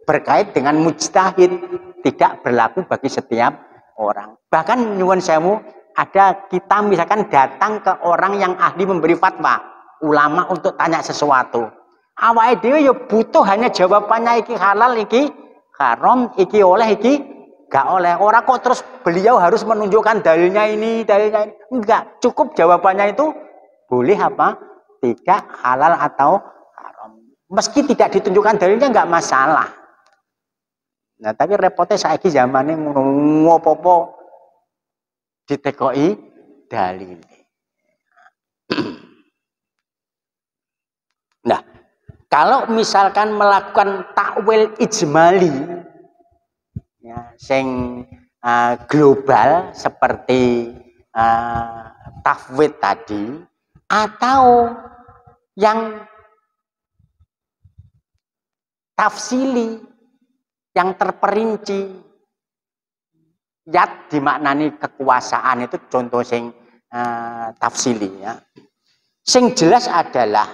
berkait dengan mujtahid, tidak berlaku bagi setiap orang. Bahkan nyuwun sewu, ada kita misalkan datang ke orang yang ahli memberi fatwa, ulama untuk tanya sesuatu. Awake dhewe ya butuh hanya jawabannya iki halal, iki haram, iki oleh, iki gak oleh. Orang kok terus beliau harus menunjukkan dalilnya ini, dalilnya ini. Enggak, cukup jawabannya itu boleh apa? Tidak, halal atau haram. Meski tidak ditunjukkan dalilnya enggak masalah. Nah, tapi repotnya saiki zamane ngopo-opo ditekoi dalil. Nah, kalau misalkan melakukan takwil ijmali, ya, sing global seperti tafwid tadi, atau yang tafsili, yang terperinci, yat dimaknani kekuasaan, itu contoh sing tafsili, ya. Sing jelas adalah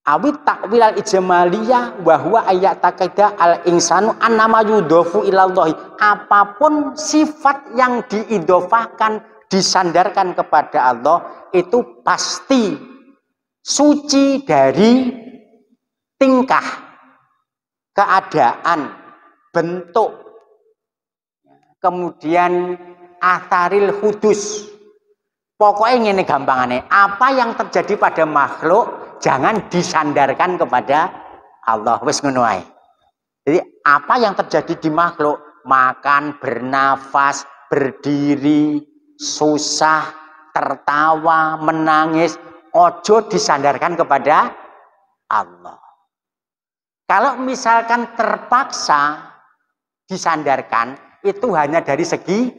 awit takwil al ijmaliyah bahwa ayat takida al insanu annama yudhofu ilallahi, apapun sifat yang diidofahkan, disandarkan kepada Allah itu pasti suci dari tingkah, keadaan, bentuk, kemudian atharil hudus. Pokoknya ini gampangannya, apa yang terjadi pada makhluk jangan disandarkan kepada Allah. Wis ngono ae. Jadi apa yang terjadi di makhluk, makan, bernafas, berdiri, susah, tertawa, menangis, ojo disandarkan kepada Allah. Kalau misalkan terpaksa disandarkan, itu hanya dari segi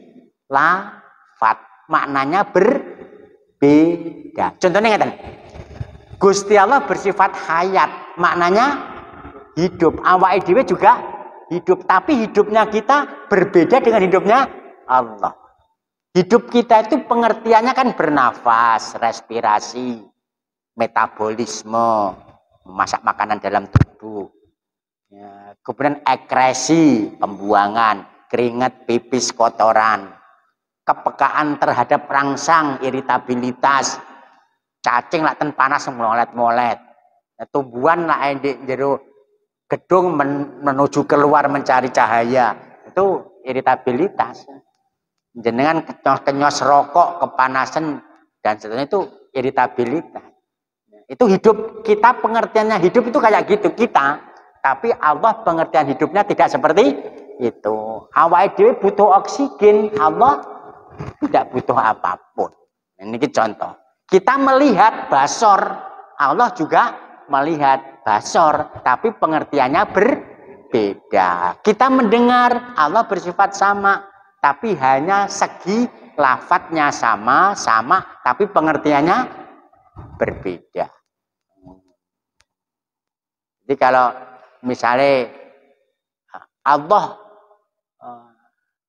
lafat, maknanya berbeda. Contohnya ngeten, Gusti Allah bersifat hayat, maknanya hidup. Awake dhewe juga hidup, tapi hidupnya kita berbeda dengan hidupnya Allah. Hidup kita itu pengertiannya kan bernafas, respirasi, metabolisme, memasak makanan dalam tubuh, ya, kemudian ekresi, pembuangan, keringat, pipis, kotoran, kepekaan terhadap rangsang, iritabilitas, cacing lak ten panas molet-molet, tumbuhan lak di jero gedung menuju keluar mencari cahaya, itu iritabilitas. Jenengan kenyos rokok, kepanasan dan seterusnya, itu iritabilitas. Itu hidup kita, pengertiannya hidup itu kayak gitu kita, tapi Allah pengertian hidupnya tidak seperti itu. Awake dhewe butuh oksigen, Allah tidak butuh apapun. Ini contoh. Kita melihat basor, Allah juga melihat basor, tapi pengertiannya berbeda. Kita mendengar, Allah bersifat sama, tapi hanya segi lafadznya sama, tapi pengertiannya berbeda. Jadi kalau misalnya Allah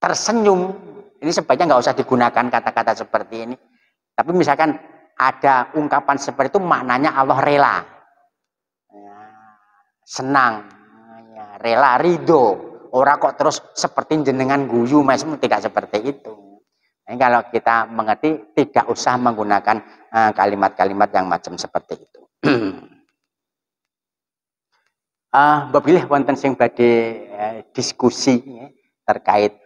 tersenyum, ini sebaiknya nggak usah digunakan kata-kata seperti ini. Tapi misalkan ada ungkapan seperti itu, maknanya Allah rela, ya, senang, ya, rela, ridho. Orang kok terus seperti jenengan guyu, mesem, tidak seperti itu. Nah, kalau kita mengerti, tidak usah menggunakan kalimat-kalimat yang macam seperti itu. Babilih wonten sing badhe diskusi, ya, terkait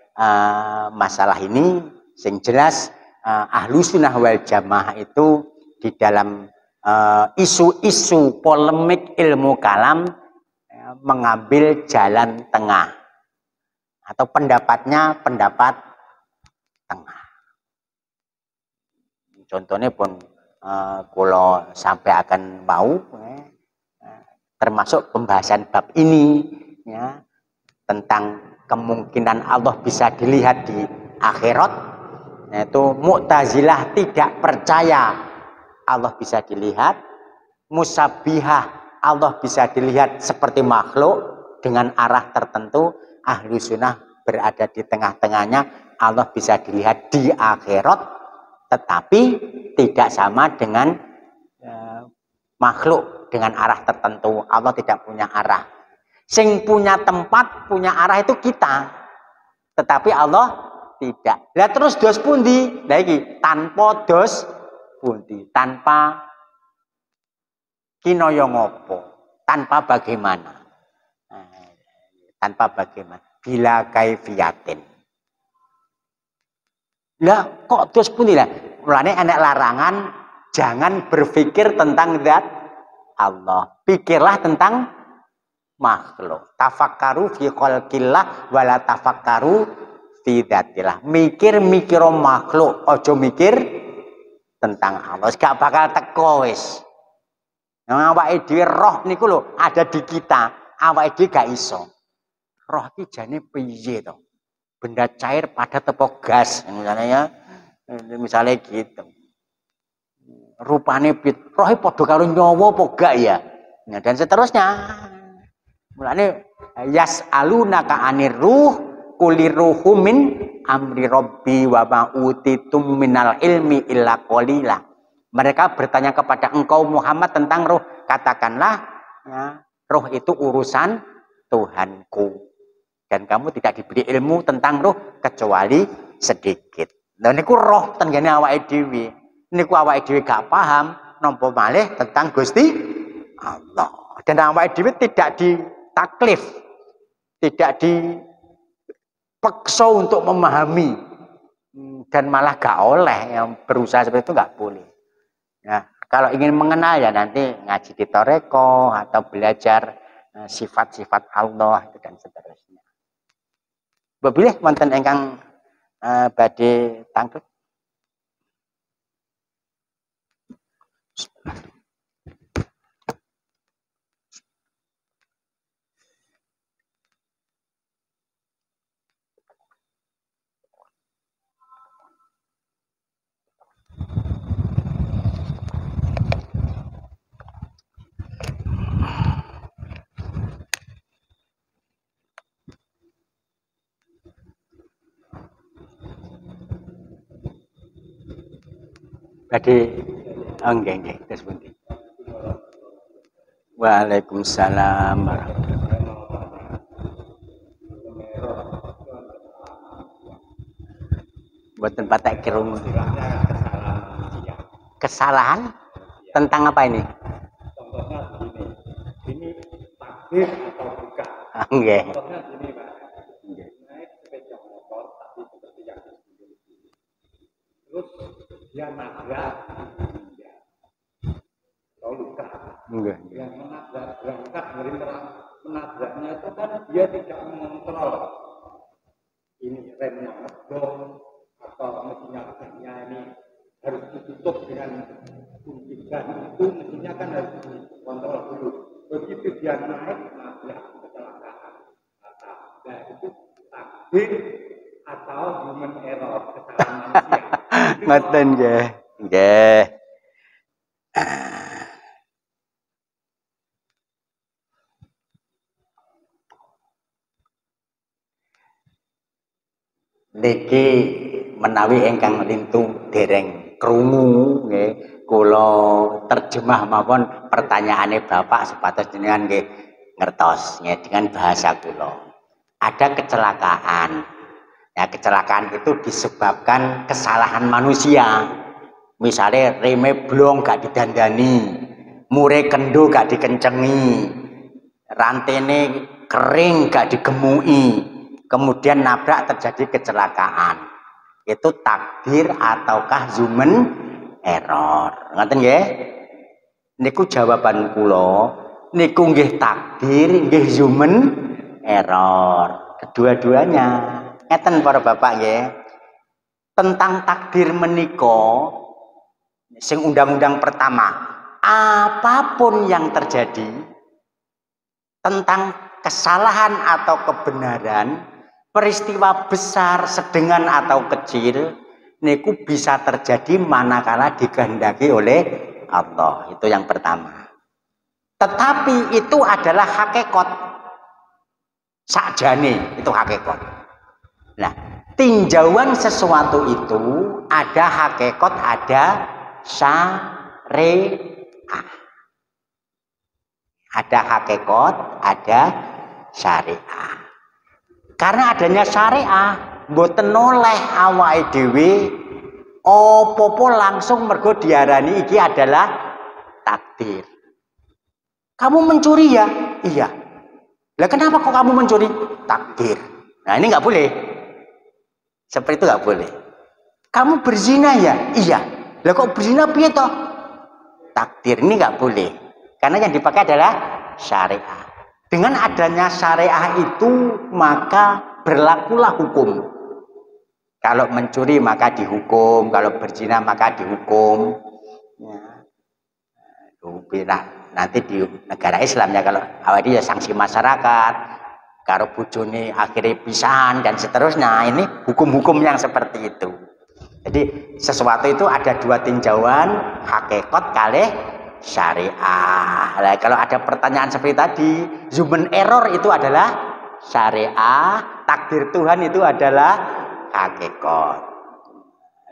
masalah ini. Sing jelas Ahlussunnah wal Jamaah itu di dalam isu-isu polemik ilmu kalam mengambil jalan tengah, atau pendapatnya pendapat tengah. Contohnya pun kalau sampai akan mau, termasuk pembahasan bab ini, ya, tentang kemungkinan Allah bisa dilihat di akhirat, yaitu Mu'tazilah tidak percaya Allah bisa dilihat, Musabbihah Allah bisa dilihat seperti makhluk dengan arah tertentu, Ahlussunnah berada di tengah-tengahnya, Allah bisa dilihat di akhirat, tetapi tidak sama dengan makhluk dengan arah tertentu. Allah tidak punya arah. Sing punya tempat, punya arah itu kita, tetapi Allah tidak. Lah terus dos pundi? Lah iki tanpa dos pundi, tanpa kinaya ngopo, tanpa bagaimana, tanpa bagaimana, bila kaifiyatin. Lah kok dos pundi lah? Mulane enek larangan, jangan berpikir tentang zat Allah, pikirlah tentang makhluk. Tafakkaru fi khalqillah wala tafakkaru fi dzatillah. Mikir-mikir makhluk, ojo mikir tentang Allah. Gak bakal teko wis. Nah, awake dhewe roh niku lho ada di kita. Awake dhewe gak iso. Roh iki jane piye to? Benda cair pada tepok gas misalnya ya. Misalnya gitu. Rupane rohe padha karo nyawa apa gak ya? Nah, dan seterusnya. Mulane yas'alunaka 'anir ruh qulir ruhu min amri rabbi wa ma utitum minal ilmi illa qalila. Mereka bertanya kepada engkau Muhammad tentang roh, katakanlah ya, roh itu urusan Tuhanku dan kamu tidak diberi ilmu tentang roh kecuali sedikit. Nah niku roh tenggene awake dhewe. Niku awake dhewe gak paham nampa malih tentang Gusti Allah. Dan awake dhewe tidak ditaklif, tidak dipaksa untuk memahami dan malah gak oleh yang berusaha seperti itu gak boleh. Nah, kalau ingin mengenal ya nanti ngaji di Toreko atau belajar sifat-sifat Allah dan seterusnya. Bebilih wonten ingkang badhe tangkep. Badhe nggih terus pundi. Waalaikumsalam warahmatullahi wabarakatuh. Mboten patek kirung. Kesalahan tentang apa ini? Contohnya begini, ini takdir atau bukan? Nggih. Contohnya gini Pak, naik sepeda motor tapi seperti yang disebut, terus dia nabrak, atau luka. Yang menabrak berangkat dari menabraknya itu kan dia tidak mengontrol ini remnya ngebom atau mestinya remnya ini harus ditutup dengan kunci dan itu mestinya kan harus dikontrol dulu. Begitu dia naik nabrak kecelakaan. Nah itu takdir atau human error, kesalahan manusia. Ngoten nggih. Nggih. Niki menawi ingkang lintu dereng krungu nggih kula terjemah mawon pertanyaane Bapak supados jenengan nggih ngertos nggih dengan bahasa kula. Ada kecelakaan. Ya kecelakaan itu disebabkan kesalahan manusia. Misalnya reme blong gak didandani, mure kendo gak dikencengi, rantene kering gak digemui, kemudian nabrak terjadi kecelakaan. Itu takdir ataukah human error? Ngoten nggih? Niku jawaban kula, niku nggih takdir, nggih human error. Kedua-duanya. Ngeten para bapak nggih. Tentang takdir menika sing undang-undang pertama, apapun yang terjadi tentang kesalahan atau kebenaran, peristiwa besar, sedang atau kecil, niku bisa terjadi manakala dikehendaki oleh Allah. Itu yang pertama. Tetapi itu adalah hakikat. Sakjane itu hakikat. Nah, tinjauan sesuatu itu ada hakikat, ada syariah. Ada hakikat, ada syariah. Karena adanya syariah, mboten noleh awake dhewe apa-apa langsung mergo diarani iki adalah takdir. Kamu mencuri ya? Iya. Lah kenapa kok kamu mencuri? Takdir. Nah, ini nggak boleh. Seperti itu nggak boleh. Kamu berzina ya? Iya. Lah kok berzina piye toh? Takdir. Ini nggak boleh. Karena yang dipakai adalah syariah. Dengan adanya syariah itu maka berlakulah hukum. Kalau mencuri maka dihukum, kalau berzina maka dihukum. Ya. nanti di negara Islam ya, kalau awadi ya sanksi masyarakat, karo bojone akhirnya pisahan dan seterusnya. Ini hukum-hukum yang seperti itu. Jadi sesuatu itu ada dua tinjauan, hakikat kalih syariah. Nah, kalau ada pertanyaan seperti tadi, human error itu adalah syariah, takdir Tuhan itu adalah hakikat.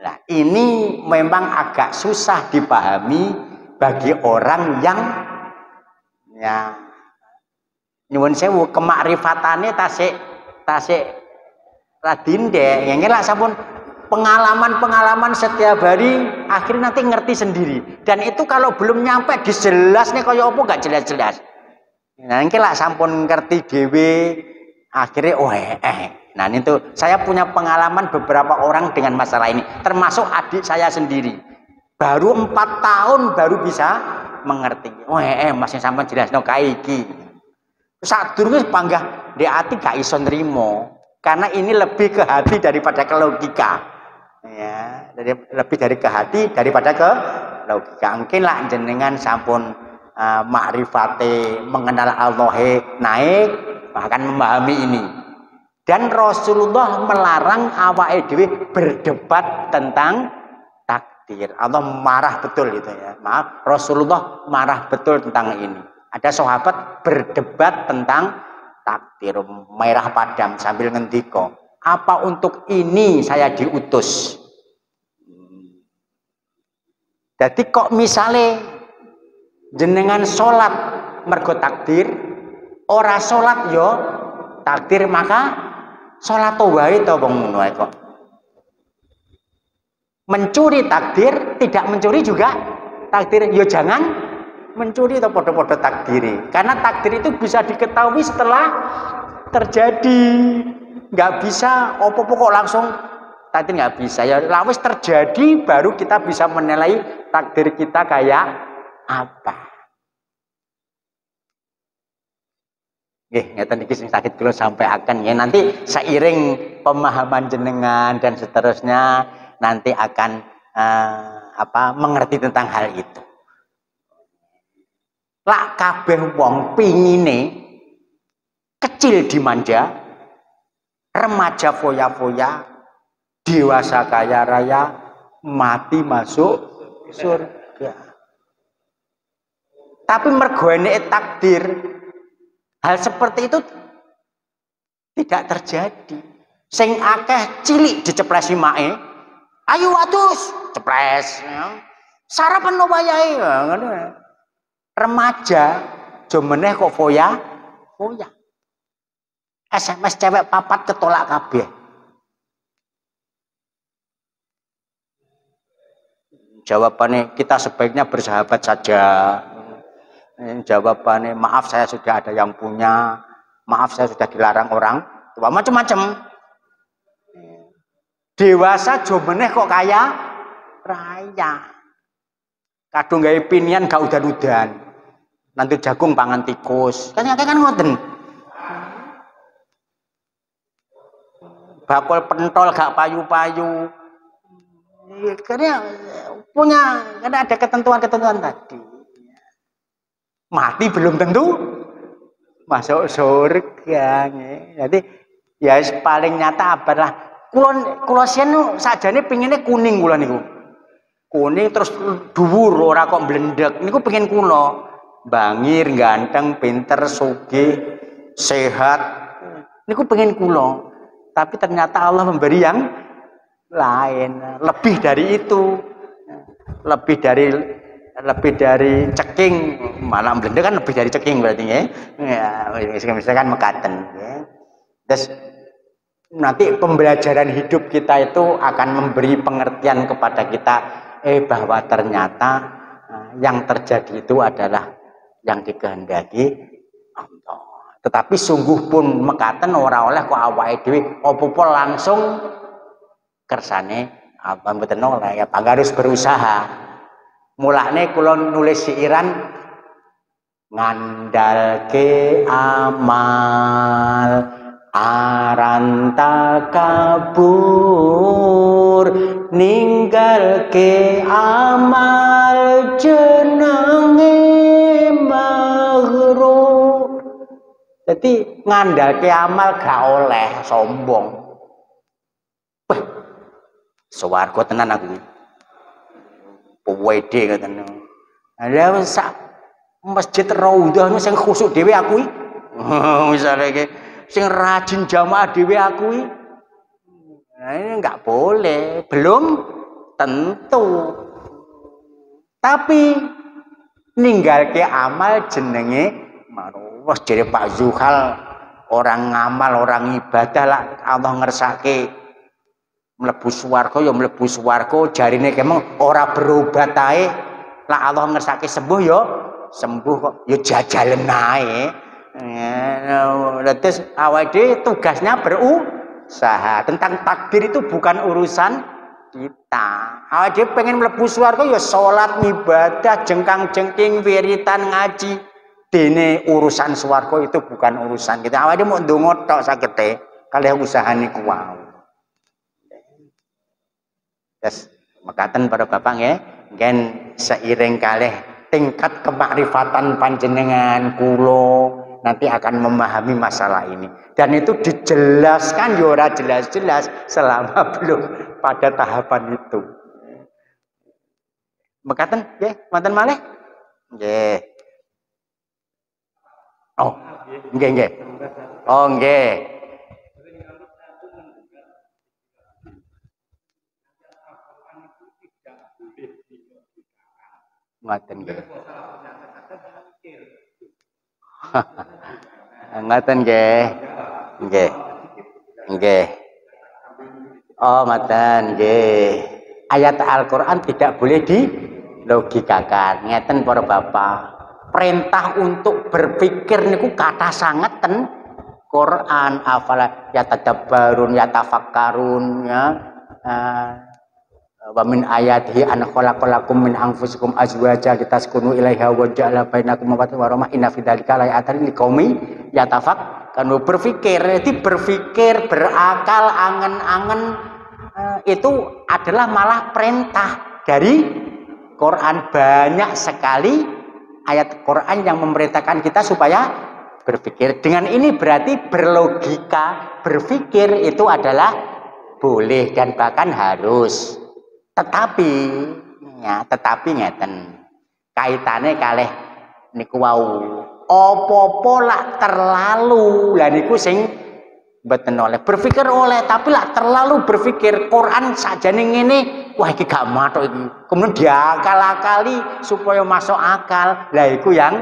Nah, ini memang agak susah dipahami bagi orang yang ya nyuwun sewu kemakrifatane tasik radinde yang ngelak sampun pengalaman setiap hari akhirnya nanti ngerti sendiri, dan itu kalau belum nyampe dijelas nih kaya apa gak jelas-jelas. Nah ini lah sampun ngerti dewe akhirnya nah itu saya punya pengalaman beberapa orang dengan masalah ini, termasuk adik saya sendiri baru 4 tahun baru bisa mengerti. Masih sampun jelas no kaiki saat dulu panggah di hati gak iso nrimo, karena ini lebih ke hati daripada ke logika. Ya, lebih dari ke hati daripada ke logika. Mungkin lah jenengan sampun makrifate mengenal Allah naik, bahkan memahami ini. Dan Rasulullah melarang awake dhewe berdebat tentang takdir. Allah marah betul itu ya. Maaf, Rasulullah marah betul tentang ini. Ada sahabat berdebat tentang takdir, merah padam sambil ngendiko, apa untuk ini saya diutus? Jadi kok misalnya jenengan sholat mergo takdir, ora sholat yo takdir, maka sholat wae to wong ngono kok. Mencuri takdir, tidak mencuri juga takdir, yo jangan mencuri atau podo-podo takdiri, karena takdir itu bisa diketahui setelah terjadi. Nggak bisa opo-opo kok langsung takdir, nggak bisa ya, lawis terjadi baru kita bisa menilai takdir kita kayak apa. Ngeten iki sing sakit kula sampai akan ya, nanti seiring pemahaman jenengan dan seterusnya nanti akan mengerti tentang hal itu. Lak kabeh wong pingine kecil dimanja, remaja foya-foya, dewasa kaya raya, mati masuk surga. Tapi mergo eneke takdir, hal seperti itu tidak terjadi. Sing akeh cilik diceplesi mae, ayo atus ceples, sarapan no wayahe ngono. Remaja jomeneh kok foya. SMS cewek papat ketolak kabeh. Jawabannya kita sebaiknya bersahabat saja. Jawabannya maaf saya sudah ada yang punya, maaf saya sudah dilarang orang tua, macam-macam. Dewasa jomeneh kok kaya raya. Kadung gawe pinian gak udan-udan. Nanti jagung pangan tikus. Kan ngoten. Bakul pentol gak payu-payu. Karena ada ketentuan-ketentuan tadi. Mati belum tentu masuk surga. Jadi ya paling nyata adalah kula sian sajane pengine kuning kula niku. Kuning terus dhuwur ora kok blendek. Niku pengen kula. Bangir, ganteng, pinter, sugih, sehat. Niku pengen kula. Tapi ternyata Allah memberi yang lain, lebih dari itu. Lebih dari ceking, malah blendek kan lebih dari ceking berarti ya. Misalkan mekaten ya. Terus nanti pembelajaran hidup kita itu akan memberi pengertian kepada kita bahwa ternyata yang terjadi itu adalah yang dikehendaki Allah. Tetapi sungguh pun mekaten ora oleh kok awake dhewe opo-opo langsung kersane apa mboten oleh ya, harus berusaha. Mulane kula nulis siiran ngandalke amal aran takabur, ninggalke amal jenenge Jadi ngandalke amal gak oleh sombong. Wah, swarga tenan aku. Pwede ngoten. Lah sak masjid Raudhah sing khusuk dhewe aku iki. Misale iki sing rajin jamaah dhewe aku iki. Nah, ini enggak boleh, belum tentu. Tapi ninggalke amal jenenge marwah jere Pak Zuhal, orang ngamal, orang ibadah lah Allah ngersake mlebu swarga ya mlebu swarga, jarine kemeng ora berobat ae lah Allah ngersake sembuh ya sembuh kok ya jajalen ae. Terus awake tugasnya berusaha. Tentang takdir itu bukan urusan kita. Awake pengen mlebu swarga ya salat, ibadah, jengkang-jengking, wiritan, ngaji. Dene urusan swarga itu bukan urusan kita. Awake mau ndonga tok sagete kalih usaha niku wae. Yes, mekaten para bapak nggih, ngen seiring kalih tingkat kemakrifatan panjenengan kula nanti akan memahami masalah ini, dan itu dijelaskan ya ora jelas-jelas selama belum pada tahapan itu. Mekaten nggih, wonten malih? Nggih. Oh, nggih nggih. Oh, nggih. Ngoten nggih. Ngoten nggih. Nggih. Nggih. Oh, ngoten nggih. Ayat Al-Qur'an tidak boleh dilogikakan. Ngeten para bapak. Perintah untuk berpikir niku kata sangat ten Quran, afala yatadabbarun yatafakkarun ya. Wa min ayatihi an khalaqalakum min anfusikum azwaja litaskunu ilaiha wa ja'ala bainakum mawaddah wa rahmah inna fi dzalika laayatin liqaumi yatafakkarun. Berpikir, jadi berpikir, berakal, angen-angen itu adalah malah perintah dari Quran. Banyak sekali ayat Quran yang memerintahkan kita supaya berpikir. Dengan ini berarti berlogika, berpikir itu adalah boleh dan bahkan harus. Tetapi ngeten kaitane kalih niku wau apa-apa lak terlalu lah niku sing mboten oleh. Berpikir oleh tapi lak terlalu berpikir Quran sakjane ngene wah iki gak matok iki kemudian diakal-akali supaya masuk akal lah iku yang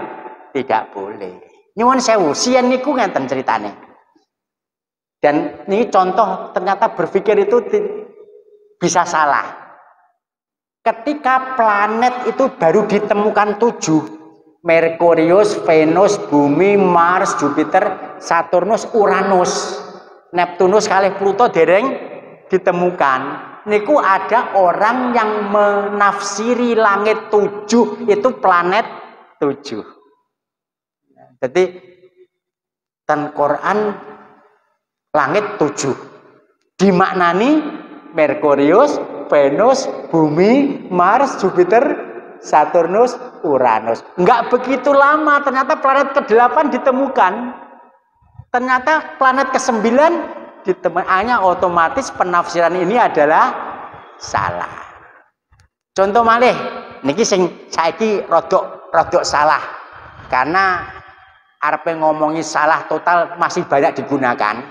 tidak boleh. Nyuwun sewu siyen niku ngeten ceritane. Dan ini contoh ternyata berpikir itu bisa salah. Ketika planet itu baru ditemukan 7, Merkurius, Venus, Bumi, Mars, Jupiter, Saturnus, Uranus, Neptunus kalih Pluto dereng ditemukan. Niku ada orang yang menafsiri langit 7 itu planet 7. Jadi ten Quran langit 7 dimaknani Merkurius, Venus, Bumi, Mars, Jupiter, Saturnus, Uranus. Enggak begitu lama ternyata planet ke-8 ditemukan. Ternyata planet ke-9 ditemukannya, otomatis penafsiran ini adalah salah. Contoh malih niki sing saiki rodok salah. Karena arepe ngomongi salah total masih banyak digunakan.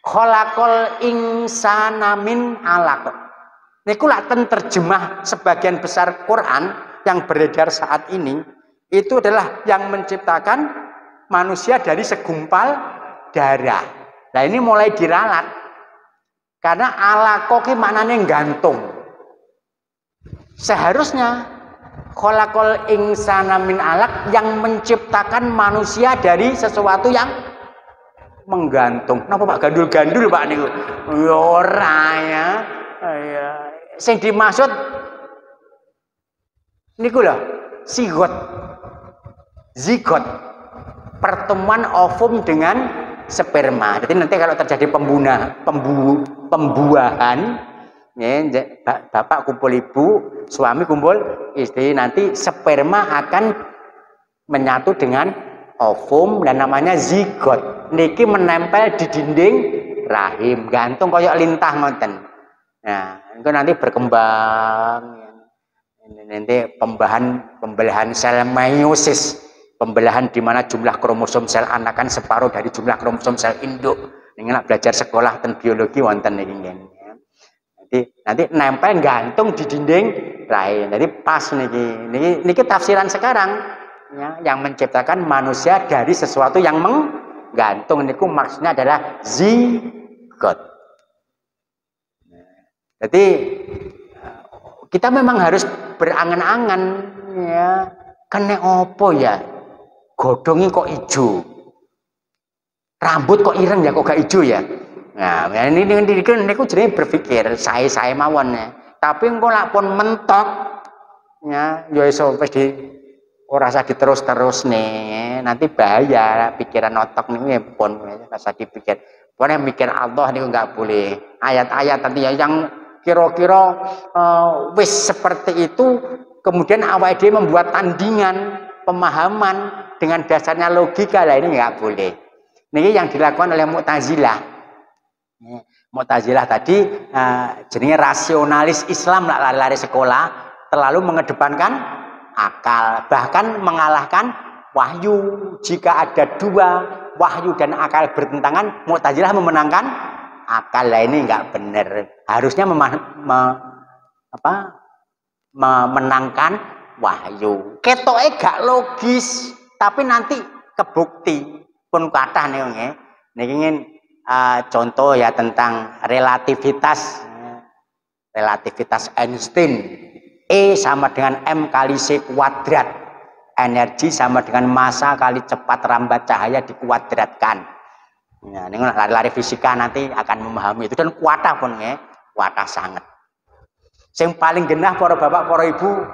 Khalaqal insana min alaq. Niku lak ten terjemah sebagian besar Quran yang beredar saat ini itu adalah yang menciptakan manusia dari segumpal darah. Nah ini mulai diralat karena alaqo ki maknane gantung. Seharusnya khalaqal insana min alaq yang menciptakan manusia dari sesuatu yang menggantung. Napa Pak gandul-gandul Pak niku? Ya ora ya. Sing dimaksud niku lho, zigot. Pertemuan ovum dengan sperma. Jadi nanti kalau terjadi pembuahan, ya, bapak kumpul ibu, suami kumpul istri, nanti sperma akan menyatu dengan ovum dan namanya zigot. Niki menempel di dinding rahim, gantung koyok lintah ngoten. Nah, itu nanti berkembang. Nanti pembelahan sel meiosis, pembelahan di mana jumlah kromosom sel anakan separuh dari jumlah kromosom sel induk. Ini belajar sekolah tentang biologi wonten niki. Nanti nempel gantung di dinding rahim. Jadi pas niki tafsiran sekarang ya, yang menciptakan manusia dari sesuatu yang menggantung niku maksudnya adalah zigot. Jadi kita memang harus berangan-angan ya, kene opo ya, godongnya kok ijo, rambut kok ireng ya, kok gak ijo ya. Nah, ini jadi berpikir saya mawon ya. Tapi engko lak pun mentok ya, yo iso wis di ora usah diterus-terus nih. Nanti bahaya pikiran otak nih pun rasa dipikir. Pokoknya mikir Allah niku enggak boleh. Ayat-ayat tadi yang kira-kira wis seperti itu, kemudian awal dia membuat tandingan pemahaman dengan dasarnya logika, lah ini nggak boleh. Ini yang dilakukan oleh Mu'tazilah. Mu'tazilah tadi jenenge rasionalis Islam lah, lari-lari sekolah, terlalu mengedepankan akal, bahkan mengalahkan wahyu. Jika ada dua wahyu dan akal bertentangan, Mu'tazilah memenangkan akal. Lah ini nggak benar. Harusnya memenangkan wahyu. Ketoke gak logis, tapi nanti kebukti pun kathah nih. Niki ingin contoh ya tentang relativitas Einstein. E sama dengan M kali C kuadrat. Energi sama dengan massa kali cepat rambat cahaya dikuadratkan. Nah, ini lari-lari fisika nanti akan memahami itu, dan kuatah pun ya, kuatah sangat. Yang paling genah para bapak, para ibu,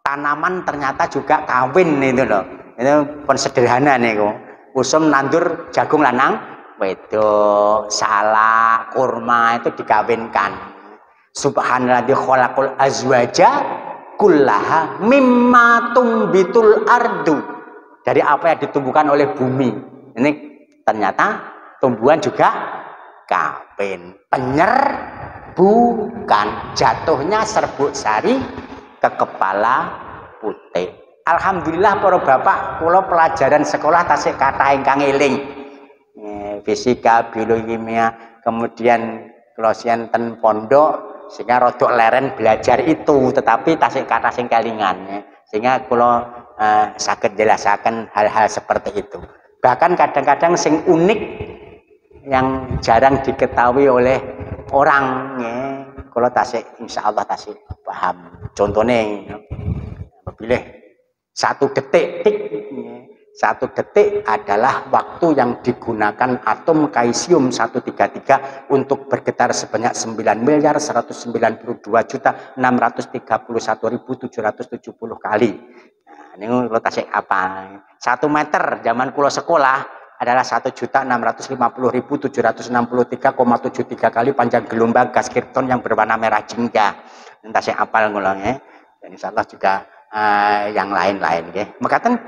tanaman ternyata juga kawin itu loh. Itu pun sederhana nih kok. Usum nandur jagung lanang, wedok, salak, kurma itu dikawinkan. Subhanalladzi khalaqal azwaja kullaha mimma tumbitul ardu. Dari apa yang ditumbuhkan oleh bumi. Ini ternyata tumbuhan juga kawin. Penyer bukan, jatuhnya serbuk sari ke kepala putih. Alhamdulillah para bapak, kula pelajaran sekolah tasik kata ingkang eling. Fisika, biologi, kimia, kemudian klosian ten pondok sehingga rodok leren belajar itu, tetapi tasik kata sing kelingan sehingga kula saged jelasaken hal-hal seperti itu. Bahkan kadang-kadang sing unik yang jarang diketahui oleh orang ya, kalau tasik insya Allah tasik paham. Contohnya apabila satu detik adalah waktu yang digunakan atom kaisium 133 untuk bergetar sebanyak 9.192.631.770 kali. Nah, ini kalau tasik apa? 1 meter zaman kulo sekolah adalah 1.650.763,73 kali panjang gelombang gas kripton yang berwarna merah jingga. Entah saya apal ngulangnya. Dan insya Allah juga yang lain-lain. Makatan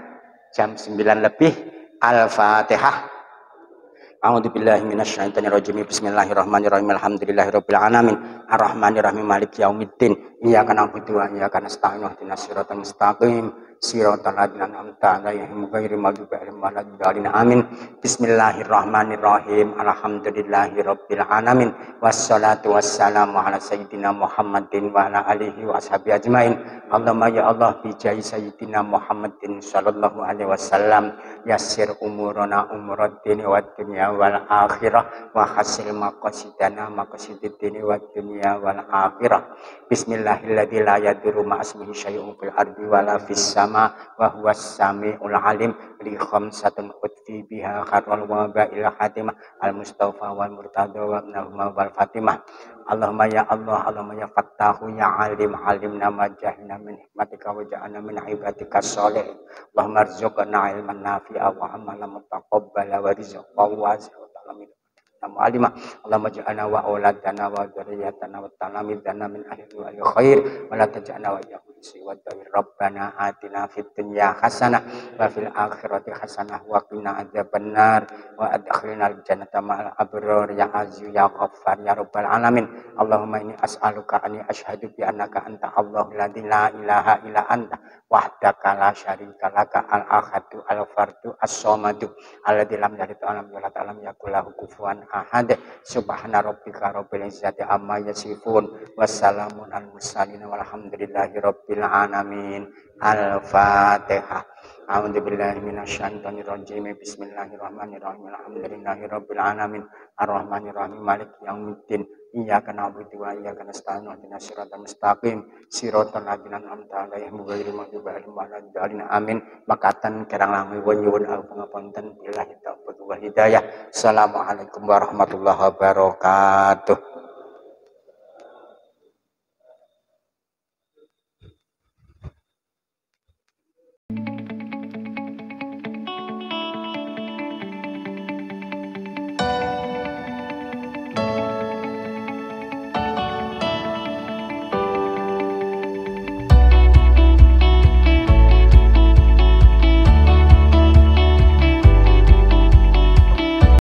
jam 9 lebih. Al-Fatihah. A'udzubillahi minasyaitonirrajim. Bismillahirrahmanirrahim. Alhamdulillahirabbil alamin. Arrahmanirrahim. Maliki yaumiddin. Iyyaka na'budu wa iyyaka nasta'in. Ihdinas siratal mustaqim. Siratal ladzina an'amta 'alaihim ghairil maghdubi 'alaihim waladdallin. Amin. Bismillahirrahmanirrahim. Alhamdulillahirabbil alamin. Wassalatu wassalamu ala sayyidina Muhammadin wa ala alihi wa ashabihi ajmain. Allahumma ya Allah bi jahi sayyidina Muhammadin sallallahu alaihi wasallam yassir umurana umuraddin wa dunya wal akhirah wa hasil maqasidana maqasidid dini wa dunya wal akhirah. Bismillahilladzi la yadurru ma'asmihi syai'un fil ardi wala fis sama wa huwas samiul alim. Li khamsatun utfi biha kharul wa ba'il hatimah al mustafa wal murtada wa nahma wal fatimah. Allahumma ya Allah, Allahumma ya fattahu ya alim, alimna ma jahilna min hikmatika wa ja'alna min ibadika sholih. Allahumma arzuqna ilman nafi'a wa amalan mutaqabbala wa rizqan wasi'an min alimah. Allahumma ja'alna wa auladana wa dzurriyyatana wa talamidana min ahli khair wa la taj'alna wa iyyakum insi wal jinni. Rabbana atina fid dunya hasanah wa fil akhirati hasanah wa qina adzabannar wa adkhilnal jannata ma'al abrar ya aziz ya ghaffar ya rabbal alamin. Allahumma inni as'aluka anni asyhadu bi annaka anta Allahu la ilaha illa anta wahdaka la syarika laka al ahadu al fardu as-samadu alladzi lam yalid wa lam yulad wa lam yakul lahu kufuwan ahad. Subhana rabbika rabbil izzati amma yasifun wassalamun al mursalin walhamdulillahi rabbil alamin. Al-Fatihah. A'udzu billahi minasyaitonir rajim. Bismillahirrahmanirrahim. Alhamdulillahi rabbil alamin. Arrahmanir rahim. Maliki yaumiddin. Iyyaka na'budu wa iyyaka nasta'in. Ihdinas siratal mustaqim. Siratal ladzina an'amta 'alaihim ghairil maghdubi 'alaihim waladdallin. Amin. Makatan kerang langi nyuwun pangapunten billahi taufiq wal hidayah. Assalamualaikum warahmatullahi wabarakatuh.